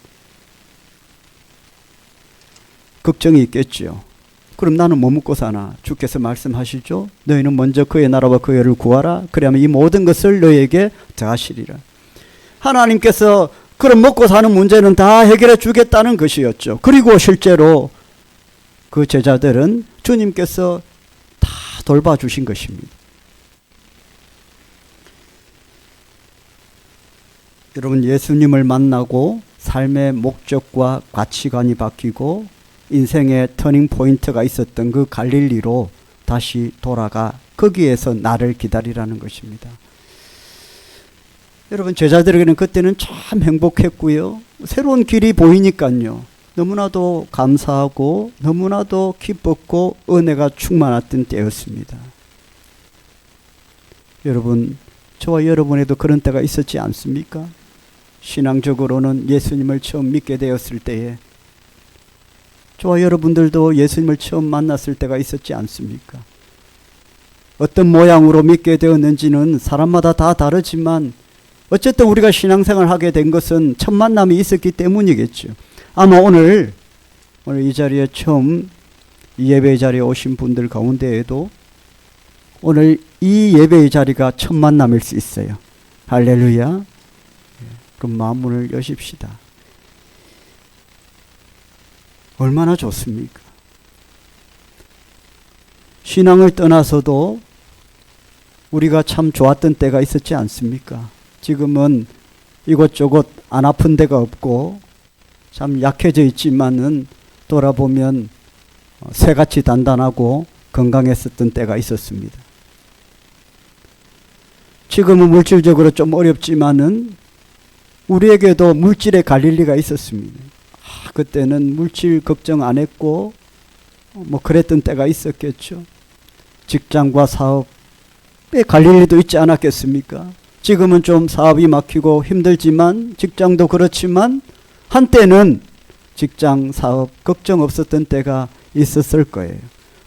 걱정이 있겠죠. 그럼 나는 뭐 먹고 사나? 주께서 말씀하시죠. 너희는 먼저 그의 나라와 그의 의를 구하라. 그러면 이 모든 것을 너희에게 더하시리라. 하나님께서 그런 먹고 사는 문제는 다 해결해 주겠다는 것이었죠. 그리고 실제로 그 제자들은 주님께서 다 돌봐주신 것입니다. 여러분, 예수님을 만나고 삶의 목적과 가치관이 바뀌고 인생의 터닝 포인트가 있었던 그 갈릴리로 다시 돌아가 거기에서 나를 기다리라는 것입니다. 여러분, 제자들에게는 그때는 참 행복했고요. 새로운 길이 보이니까요. 너무나도 감사하고 너무나도 기뻤고 은혜가 충만했던 때였습니다. 여러분, 저와 여러분에도 그런 때가 있었지 않습니까? 신앙적으로는 예수님을 처음 믿게 되었을 때에 저와 여러분들도 예수님을 처음 만났을 때가 있었지 않습니까? 어떤 모양으로 믿게 되었는지는 사람마다 다 다르지만 어쨌든 우리가 신앙생활을 하게 된 것은 첫 만남이 있었기 때문이겠죠. 아마 오늘 이 자리에 처음 이 예배의 자리에 오신 분들 가운데에도 오늘 이 예배의 자리가 첫 만남일 수 있어요. 할렐루야. 그럼 마음문을 여십시다. 얼마나 좋습니까? 신앙을 떠나서도 우리가 참 좋았던 때가 있었지 않습니까? 지금은 이곳저곳 안 아픈 데가 없고 참 약해져 있지만은 돌아보면 새같이 단단하고 건강했었던 때가 있었습니다. 지금은 물질적으로 좀 어렵지만은 우리에게도 물질의 갈릴리가 있었습니다. 그때는 물질 걱정 안 했고 뭐 그랬던 때가 있었겠죠. 직장과 사업에 갈릴리도 있지 않았겠습니까? 지금은 좀 사업이 막히고 힘들지만 직장도 그렇지만 한때는 직장, 사업 걱정 없었던 때가 있었을 거예요.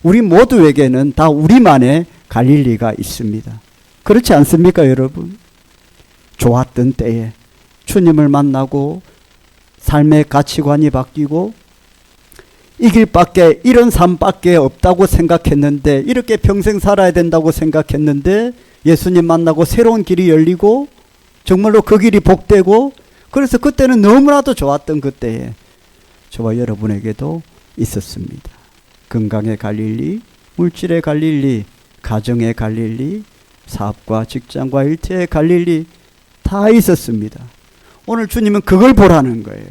우리 모두에게는 다 우리만의 갈릴리가 있습니다. 그렇지 않습니까, 여러분? 좋았던 때에 주님을 만나고 삶의 가치관이 바뀌고 이 길밖에, 이런 삶밖에 없다고 생각했는데, 이렇게 평생 살아야 된다고 생각했는데 예수님 만나고 새로운 길이 열리고 정말로 그 길이 복되고, 그래서 그때는 너무나도 좋았던 그때에 저와 여러분에게도 있었습니다. 건강의 갈릴리, 물질의 갈릴리, 가정의 갈릴리, 사업과 직장과 일터의 갈릴리 다 있었습니다. 오늘 주님은 그걸 보라는 거예요.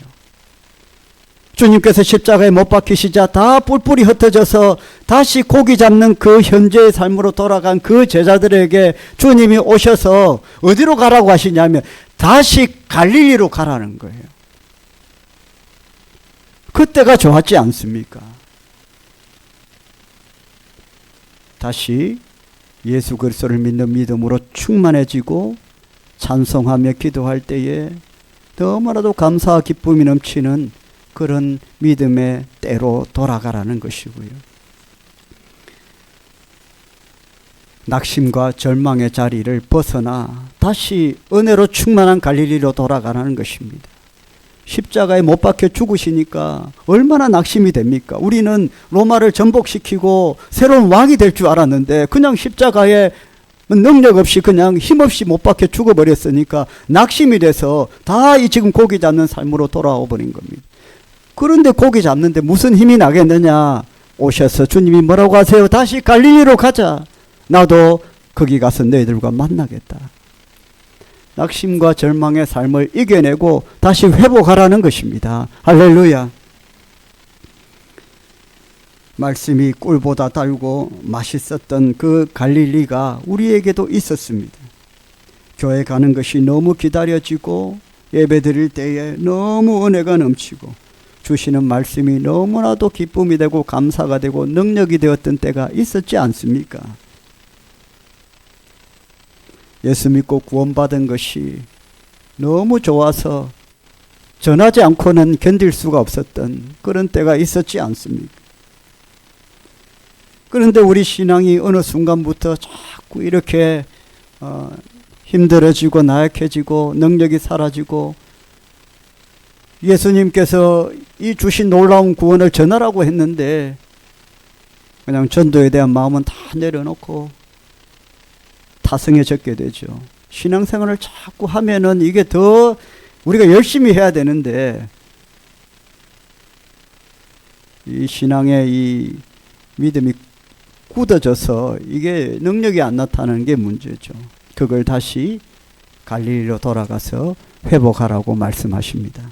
주님께서 십자가에 못 박히시자 다 뿔뿔이 흩어져서 다시 고기 잡는 그 현재의 삶으로 돌아간 그 제자들에게 주님이 오셔서 어디로 가라고 하시냐면 다시 갈릴리로 가라는 거예요. 그때가 좋았지 않습니까? 다시 예수 그리스도를 믿는 믿음으로 충만해지고 찬송하며 기도할 때에 너무나도 감사와 기쁨이 넘치는 그런 믿음의 때로 돌아가라는 것이고요. 낙심과 절망의 자리를 벗어나 다시 은혜로 충만한 갈릴리로 돌아가라는 것입니다. 십자가에 못 박혀 죽으시니까 얼마나 낙심이 됩니까? 우리는 로마를 전복시키고 새로운 왕이 될 줄 알았는데 그냥 십자가에 능력 없이 그냥 힘없이 못 박혀 죽어버렸으니까 낙심이 돼서 다 이 지금 고기 잡는 삶으로 돌아와 버린 겁니다. 그런데 고기 잡는데 무슨 힘이 나겠느냐? 오셔서 주님이 뭐라고 하세요? 다시 갈릴리로 가자. 나도 거기 가서 너희들과 만나겠다. 낙심과 절망의 삶을 이겨내고 다시 회복하라는 것입니다. 할렐루야. 말씀이 꿀보다 달고 맛있었던 그 갈릴리가 우리에게도 있었습니다. 교회 가는 것이 너무 기다려지고 예배 드릴 때에 너무 은혜가 넘치고 주시는 말씀이 너무나도 기쁨이 되고 감사가 되고 능력이 되었던 때가 있었지 않습니까? 예수 믿고 구원받은 것이 너무 좋아서 전하지 않고는 견딜 수가 없었던 그런 때가 있었지 않습니까? 그런데 우리 신앙이 어느 순간부터 자꾸 이렇게 힘들어지고 나약해지고 능력이 사라지고 예수님께서 이 주신 놀라운 구원을 전하라고 했는데 그냥 전도에 대한 마음은 다 내려놓고 타성해졌게 되죠. 신앙생활을 자꾸 하면은 이게 더 우리가 열심히 해야 되는데 이 신앙의 이 믿음이 굳어져서 이게 능력이 안 나타나는 게 문제죠. 그걸 다시 갈릴리로 돌아가서 회복하라고 말씀하십니다.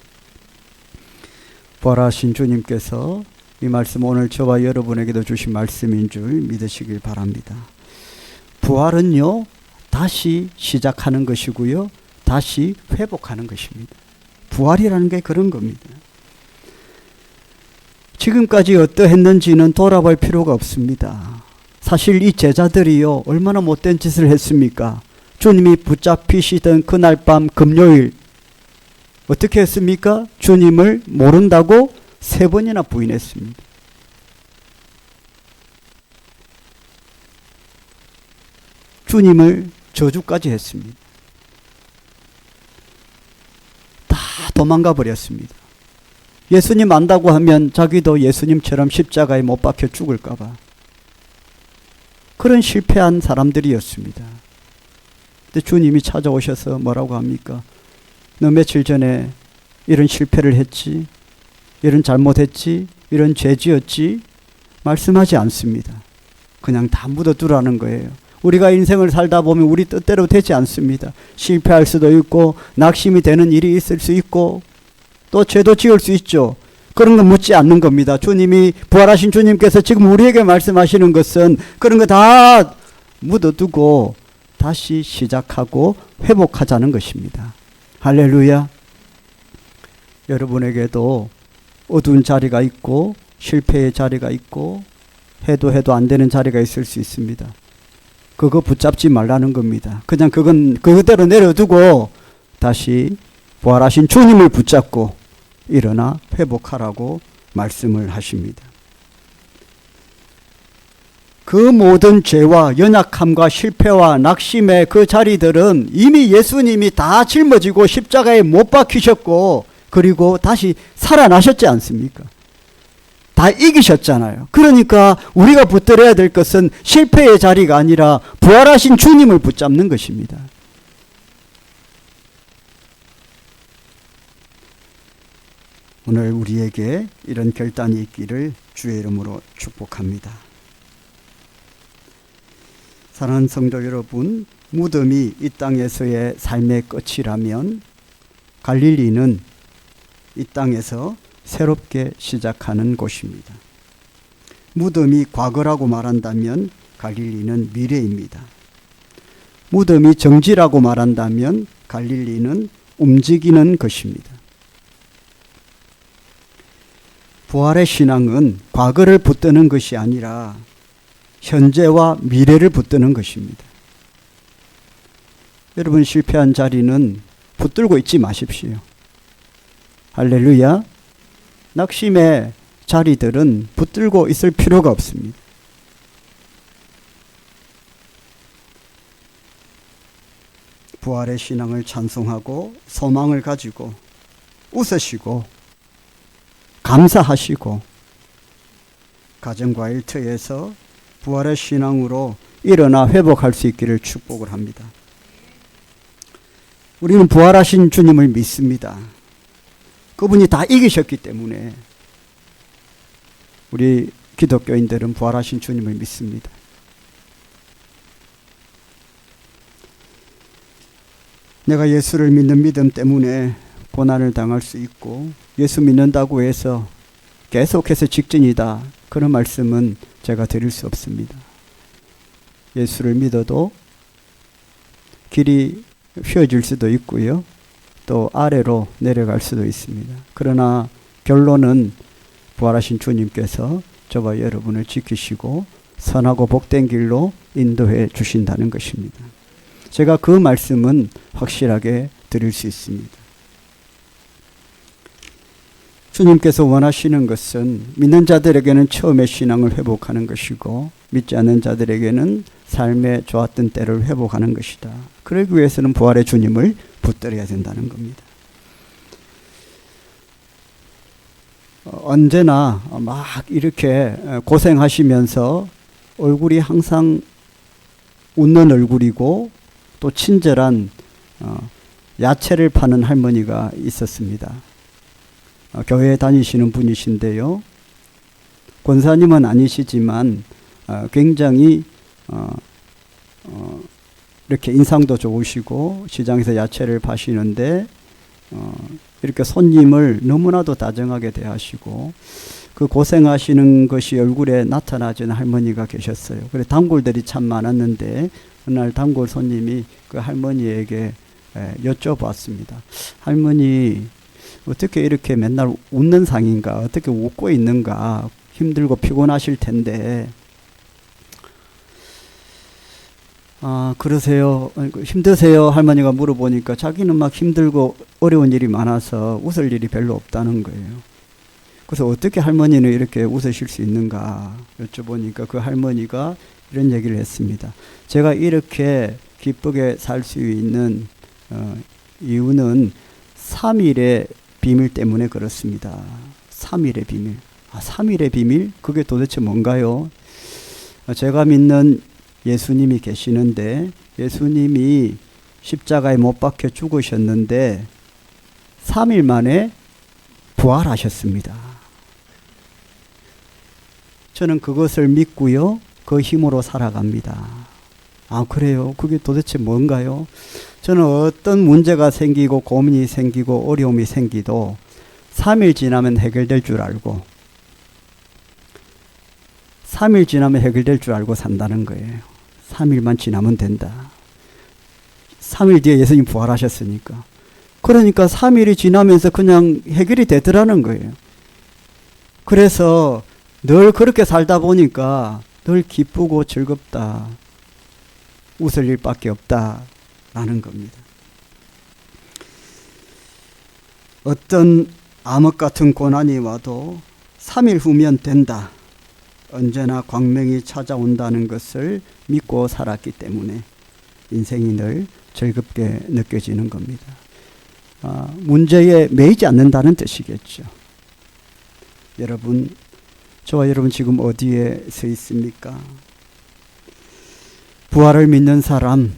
부활하신 주님께서 이 말씀 오늘 저와 여러분에게도 주신 말씀인 줄 믿으시길 바랍니다. 부활은요, 다시 시작하는 것이고요, 다시 회복하는 것입니다. 부활이라는 게 그런 겁니다. 지금까지 어떠했는지는 돌아볼 필요가 없습니다. 사실 이 제자들이요, 얼마나 못된 짓을 했습니까? 주님이 붙잡히시던 그날 밤 금요일 어떻게 했습니까? 주님을 모른다고 3번이나 부인했습니다. 주님을 저주까지 했습니다. 다 도망가 버렸습니다. 예수님 안다고 하면 자기도 예수님처럼 십자가에 못 박혀 죽을까봐. 그런 실패한 사람들이었습니다. 근데 주님이 찾아오셔서 뭐라고 합니까? 너 며칠 전에 이런 실패를 했지? 이런 잘못했지? 이런 죄 지었지? 말씀하지 않습니다. 그냥 다 묻어두라는 거예요. 우리가 인생을 살다 보면 우리 뜻대로 되지 않습니다. 실패할 수도 있고 낙심이 되는 일이 있을 수 있고 또 죄도 지을 수 있죠. 그런 거 묻지 않는 겁니다. 주님이 부활하신 주님께서 지금 우리에게 말씀하시는 것은 그런 거 다 묻어두고 다시 시작하고 회복하자는 것입니다. 할렐루야. 여러분에게도 어두운 자리가 있고 실패의 자리가 있고 해도 안 되는 자리가 있을 수 있습니다. 그거 붙잡지 말라는 겁니다. 그냥 그건 그대로 내려두고 다시 부활하신 주님을 붙잡고 일어나 회복하라고 말씀을 하십니다. 그 모든 죄와 연약함과 실패와 낙심의 그 자리들은 이미 예수님이 다 짊어지고 십자가에 못 박히셨고 그리고 다시 살아나셨지 않습니까? 다 이기셨잖아요. 그러니까 우리가 붙들어야 될 것은 실패의 자리가 아니라 부활하신 주님을 붙잡는 것입니다. 오늘 우리에게 이런 결단이 있기를 주의 이름으로 축복합니다. 사랑하는 성도 여러분, 무덤이 이 땅에서의 삶의 끝이라면 갈릴리는 이 땅에서 새롭게 시작하는 곳입니다. 무덤이 과거라고 말한다면 갈릴리는 미래입니다. 무덤이 정지라고 말한다면 갈릴리는 움직이는 것입니다. 부활의 신앙은 과거를 붙드는 것이 아니라 현재와 미래를 붙드는 것입니다. 여러분 실패한 자리는 붙들고 있지 마십시오. 할렐루야. 낙심의 자리들은 붙들고 있을 필요가 없습니다. 부활의 신앙을 찬송하고 소망을 가지고 웃으시고 감사하시고 가정과 일터에서 부활의 신앙으로 일어나 회복할 수 있기를 축복을 합니다. 우리는 부활하신 주님을 믿습니다. 그분이 다 이기셨기 때문에 우리 기독교인들은 부활하신 주님을 믿습니다. 내가 예수를 믿는 믿음 때문에 고난을 당할 수 있고 예수 믿는다고 해서 계속해서 직진이다. 그런 말씀은 제가 드릴 수 없습니다. 예수를 믿어도 길이 휘어질 수도 있고요. 또 아래로 내려갈 수도 있습니다. 그러나 결론은 부활하신 주님께서 저와 여러분을 지키시고 선하고 복된 길로 인도해 주신다는 것입니다. 제가 그 말씀은 확실하게 드릴 수 있습니다. 주님께서 원하시는 것은 믿는 자들에게는 처음의 신앙을 회복하는 것이고 믿지 않는 자들에게는 삶의 좋았던 때를 회복하는 것이다. 그러기 위해서는 부활의 주님을 붙들어야 된다는 겁니다. 언제나 막 이렇게 고생하시면서 얼굴이 항상 웃는 얼굴이고 또 친절한 야채를 파는 할머니가 있었습니다. 교회에 다니시는 분이신데요. 권사님은 아니시지만 굉장히 이렇게 인상도 좋으시고 시장에서 야채를 파시는데 이렇게 손님을 너무나도 다정하게 대하시고 그 고생하시는 것이 얼굴에 나타나지는 할머니가 계셨어요. 그래 단골들이 참 많았는데 어느 날 단골 손님이 그 할머니에게 여쭤봤습니다. 할머니 어떻게 이렇게 맨날 웃는 상인가? 어떻게 웃고 있는가? 힘들고 피곤하실 텐데 그러세요? 힘드세요? 할머니가 물어보니까 자기는 막 힘들고 어려운 일이 많아서 웃을 일이 별로 없다는 거예요. 그래서 어떻게 할머니는 이렇게 웃으실 수 있는가 여쭤보니까 그 할머니가 이런 얘기를 했습니다. 제가 이렇게 기쁘게 살 수 있는 이유는 3일의 비밀 때문에 그렇습니다. 3일의 비밀. 3일의 비밀? 그게 도대체 뭔가요? 제가 믿는 예수님이 계시는데 예수님이 십자가에 못 박혀 죽으셨는데 3일 만에 부활하셨습니다. 저는 그것을 믿고요. 그 힘으로 살아갑니다. 그래요? 그게 도대체 뭔가요? 저는 어떤 문제가 생기고 고민이 생기고 어려움이 생기도 3일 지나면 해결될 줄 알고 3일 지나면 해결될 줄 알고 산다는 거예요. 3일만 지나면 된다. 3일 뒤에 예수님 부활하셨으니까. 그러니까 3일이 지나면서 그냥 해결이 되더라는 거예요. 그래서 늘 그렇게 살다 보니까 늘 기쁘고 즐겁다. 웃을 일밖에 없다라는 겁니다. 어떤 암흑 같은 고난이 와도 3일 후면 된다. 언제나 광명이 찾아온다는 것을 믿고 살았기 때문에 인생이 늘 즐겁게 느껴지는 겁니다. 문제에 매이지 않는다는 뜻이겠죠. 여러분, 저와 여러분 지금 어디에 서 있습니까? 부활을 믿는 사람,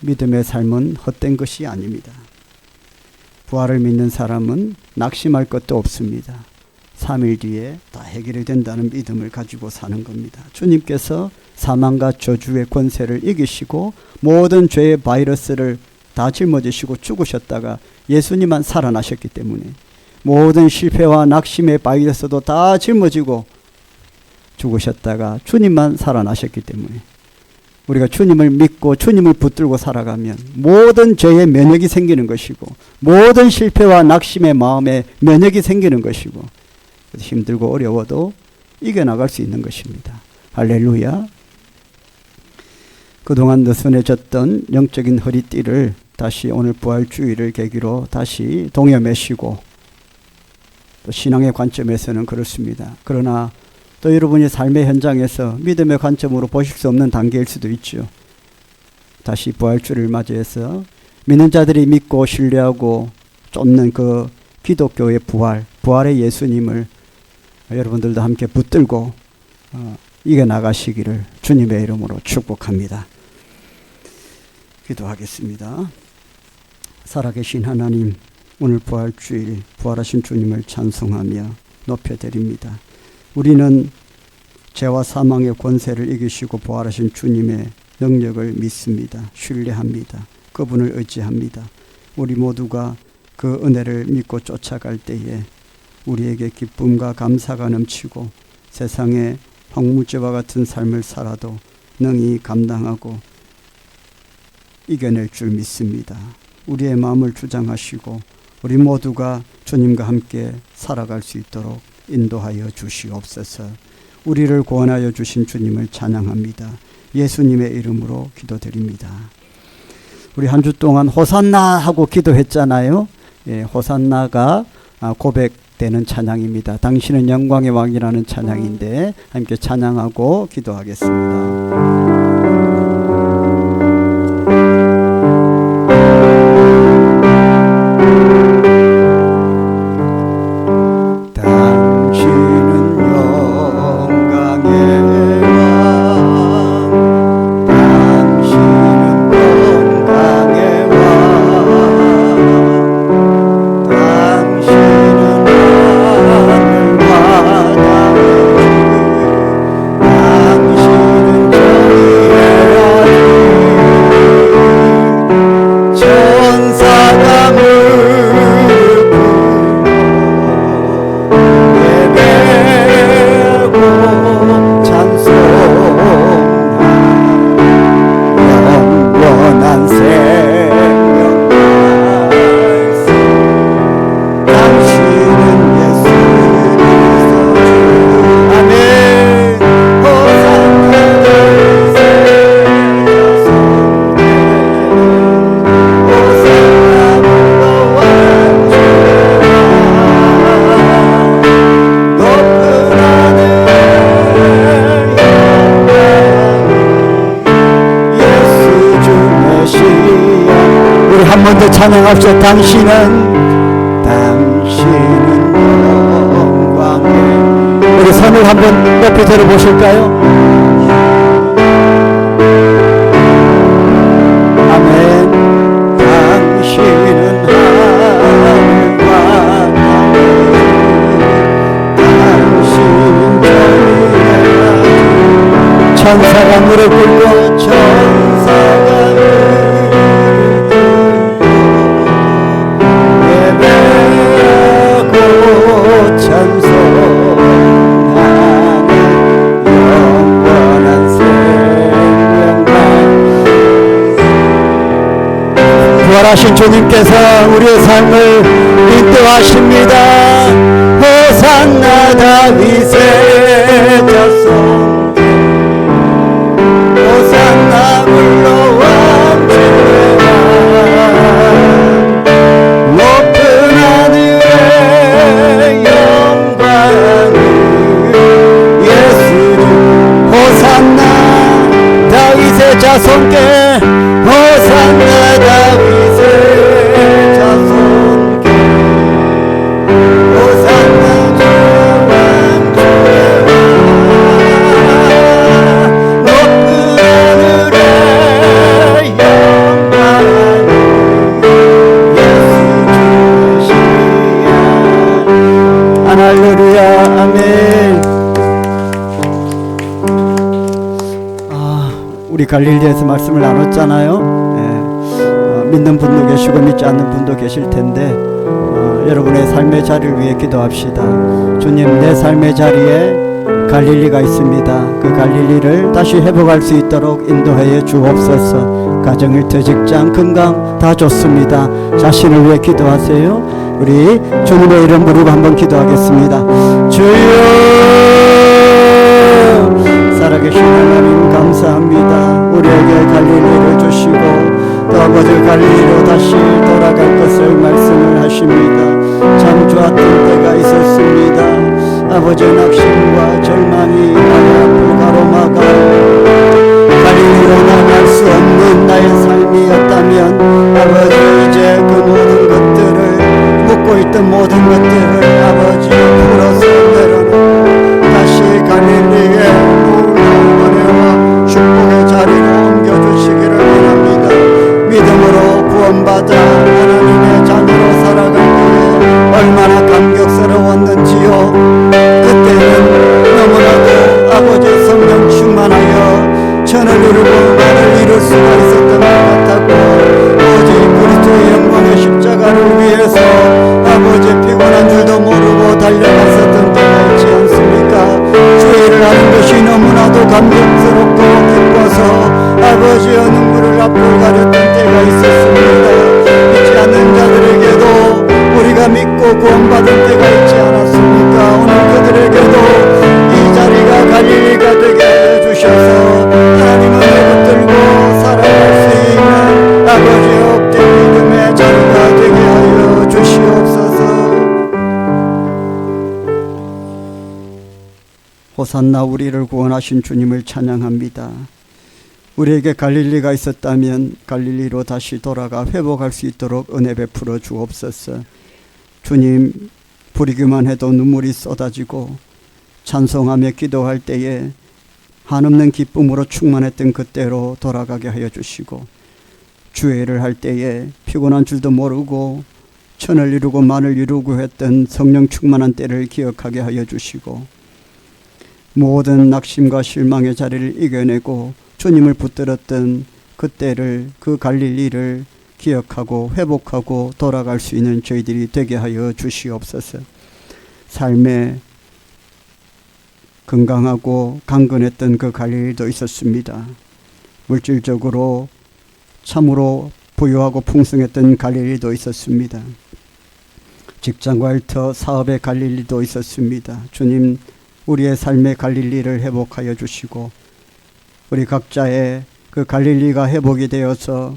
믿음의 삶은 헛된 것이 아닙니다. 부활을 믿는 사람은 낙심할 것도 없습니다. 3일 뒤에 다 해결이 된다는 믿음을 가지고 사는 겁니다. 주님께서 사망과 저주의 권세를 이기시고 모든 죄의 바이러스를 다 짊어지시고 죽으셨다가 예수님만 살아나셨기 때문에 모든 실패와 낙심의 바이러스도 다 짊어지고 죽으셨다가 주님만 살아나셨기 때문에 우리가 주님을 믿고 주님을 붙들고 살아가면 모든 죄에 면역이 생기는 것이고 모든 실패와 낙심의 마음에 면역이 생기는 것이고 힘들고 어려워도 이겨나갈 수 있는 것입니다. 할렐루야. 그동안 느슨해졌던 영적인 허리띠를 다시 오늘 부활주의를 계기로 다시 동여매시고, 또 신앙의 관점에서는 그렇습니다. 그러나 또 여러분이 삶의 현장에서 믿음의 관점으로 보실 수 없는 단계일 수도 있죠. 다시 부활주의를 맞이해서 믿는 자들이 믿고 신뢰하고 쫓는 그 기독교의 부활의 예수님을 여러분들도 함께 붙들고 이겨나가시기를 주님의 이름으로 축복합니다. 기도하겠습니다. 살아계신 하나님, 오늘 부활주일 부활하신 주님을 찬송하며 높여드립니다. 우리는 죄와 사망의 권세를 이기시고 부활하신 주님의 능력을 믿습니다. 신뢰합니다. 그분을 의지합니다. 우리 모두가 그 은혜를 믿고 쫓아갈 때에 우리에게 기쁨과 감사가 넘치고 세상에 황무지와 같은 삶을 살아도 능히 감당하고 이겨낼 줄 믿습니다. 우리의 마음을 주장하시고 우리 모두가 주님과 함께 살아갈 수 있도록 인도하여 주시옵소서. 우리를 구원하여 주신 주님을 찬양합니다. 예수님의 이름으로 기도드립니다. 우리 한 주 동안 호산나 하고 기도했잖아요. 예, 호산나가 고백되는 찬양입니다. 당신은 영광의 왕이라는 찬양인데 함께 찬양하고 기도하겠습니다. 한 번 더 찬양합시다. 당신은 영광의, 우리 손을 한번 높이 들어보실까요? 아멘. 당신은 하늘과 당신은 전리의 천사가 무릎 꿇고 천사가 부활하신 주님께서 우리의 삶을 인도하십니다. 호산나 다윗의 자손, 호산나 물러왕 주의 왕, 높은 하늘의 영광을 예수님. 호산나 다윗의 자손께, 호산나 다윗의 자손께, 호산나 주의 왕 주의 왕, 높은 하늘의 영광을 예수 주시야. 할렐루야. 아멘. 우리 갈릴리에서 말씀을 나눴잖아요. 믿는 분도 계시고 믿지 않는 분도 계실 텐데 여러분의 삶의 자리를 위해 기도합시다. 주님, 내 삶의 자리에 갈릴리가 있습니다. 그 갈릴리를 다시 회복할 수 있도록 인도하여 주옵소서. 가정, 일터, 직장, 건강 다 좋습니다. 자신을 위해 기도하세요. 우리 주님의 이름 부르고 한번 기도하겠습니다. 주여, 살아계신 하나님 감사합니다. 우리에게 갈릴리를 주시고 또 아버지 갈릴리로 다시 돌아갈 것을 말씀을 하십니다. 참 좋았던 때가 있었습니다. 아버지의 낙심과 절망이 나의 앞을 가로막아 갈릴리로 나갈 수 없는 나의 삶이었다면 아버지 이제 그 모든 것들을 묻고 있던 모든 것들을 아버지 풀어서 내려놓고 다시 갈릴리의 놀라운 은혜와 축복의 자리로 옮겨주시기를 원합니다. 믿음으로 구원받아 하나님의 자녀로 살아갈 때에 얼마나 감격스러웠는지요. 그때는 너무나도 아버지의 성령 충만하여 천을 이루고 만을 이룰 수가 있었던 것 같았고 오직 그리스도의 영광의 십자가를 위해서 아버지의 피곤한 줄도 모르고 달려갔었던 때가 있지 않습니까? 주의를 하는 것이 너무나도 감격스럽고 기뻐서 아버지의 눈물을 앞을 가렸던 때가 있었습니다. 믿지 않는 자들에게도 우리가 믿고 구원받은 때가 있지 않았습니까? 오늘 그들에게도 이 자리가 갈릴리가 되게 해주셔서 하나님 은혜 붙들고 살아갈 수 있는 아버지의 엎드린 믿음의 자리가 되게 하여 주시옵소서. 호산나 우리를 구원하신 주님을 찬양합니다. 우리에게 갈릴리가 있었다면 갈릴리로 다시 돌아가 회복할 수 있도록 은혜 베풀어 주옵소서. 주님, 부리기만 해도 눈물이 쏟아지고 찬송하며 기도할 때에 한없는 기쁨으로 충만했던 그때로 돌아가게 하여 주시고 주회를 할 때에 피곤한 줄도 모르고 천을 이루고 만을 이루고 했던 성령 충만한 때를 기억하게 하여 주시고 모든 낙심과 실망의 자리를 이겨내고 주님을 붙들었던 그때를 그 갈릴리를 기억하고 회복하고 돌아갈 수 있는 저희들이 되게 하여 주시옵소서. 삶에 건강하고 강건했던 그 갈릴리도 있었습니다. 물질적으로 참으로 부유하고 풍성했던 갈릴리도 있었습니다. 직장과 일터 사업의 갈릴리도 있었습니다. 주님, 우리의 삶의 갈릴리를 회복하여 주시고 우리 각자의 그 갈릴리가 회복이 되어서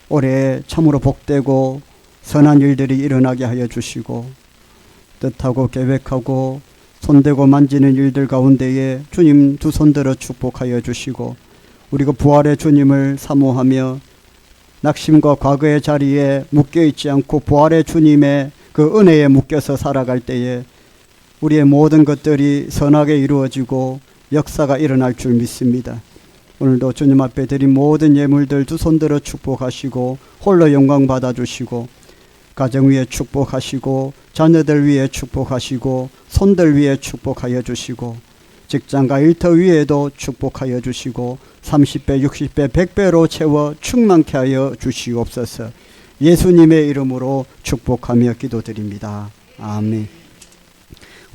올해 참으로 복되고 선한 일들이 일어나게 하여 주시고 뜻하고 계획하고 손대고 만지는 일들 가운데에 주님 두 손들어 축복하여 주시고 우리가 부활의 주님을 사모하며 낙심과 과거의 자리에 묶여있지 않고 부활의 주님의 그 은혜에 묶여서 살아갈 때에 우리의 모든 것들이 선하게 이루어지고 역사가 일어날 줄 믿습니다. 오늘도 주님 앞에 드린 모든 예물들 두 손들어 축복하시고 홀로 영광 받아주시고 가정 위에 축복하시고 자녀들 위에 축복하시고 손들 위에 축복하여 주시고 직장과 일터 위에도 축복하여 주시고 30배, 60배, 100배로 채워 충만케 하여 주시옵소서. 예수님의 이름으로 축복하며 기도드립니다. 아멘.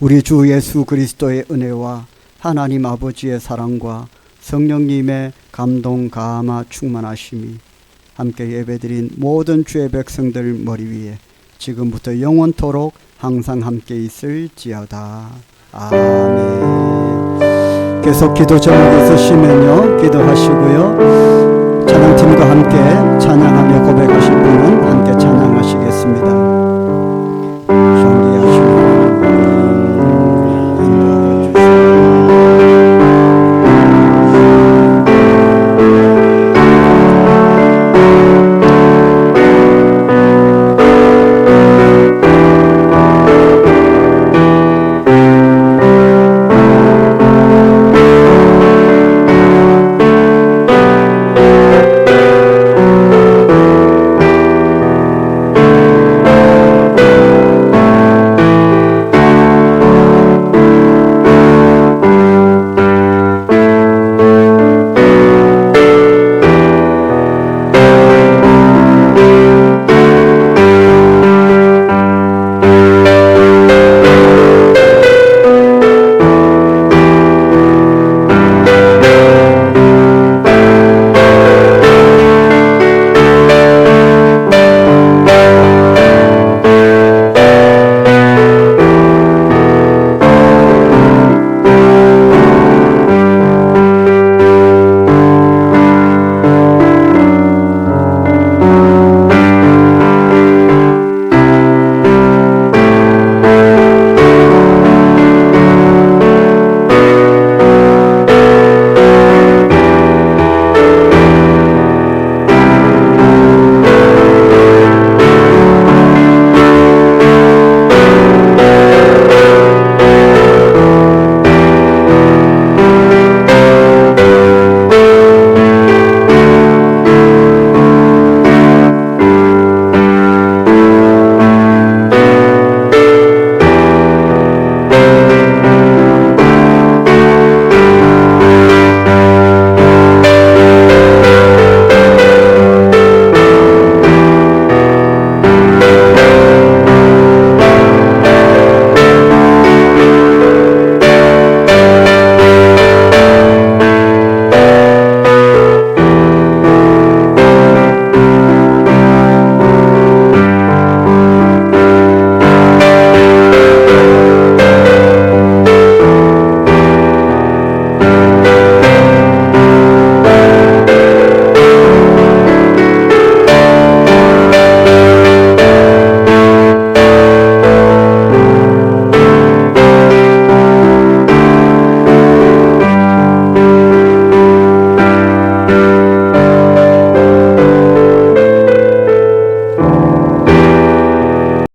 우리 주 예수 그리스도의 은혜와 하나님 아버지의 사랑과 성령님의 감동 감화 충만하심이 함께 예배드린 모든 주의 백성들 머리 위에 지금부터 영원토록 항상 함께 있을지어다. 아멘. 계속 기도 제목 있으시면요 기도하시고요 찬양팀과 함께 찬양하며 고백하실 분은 함께 찬양하시겠습니다.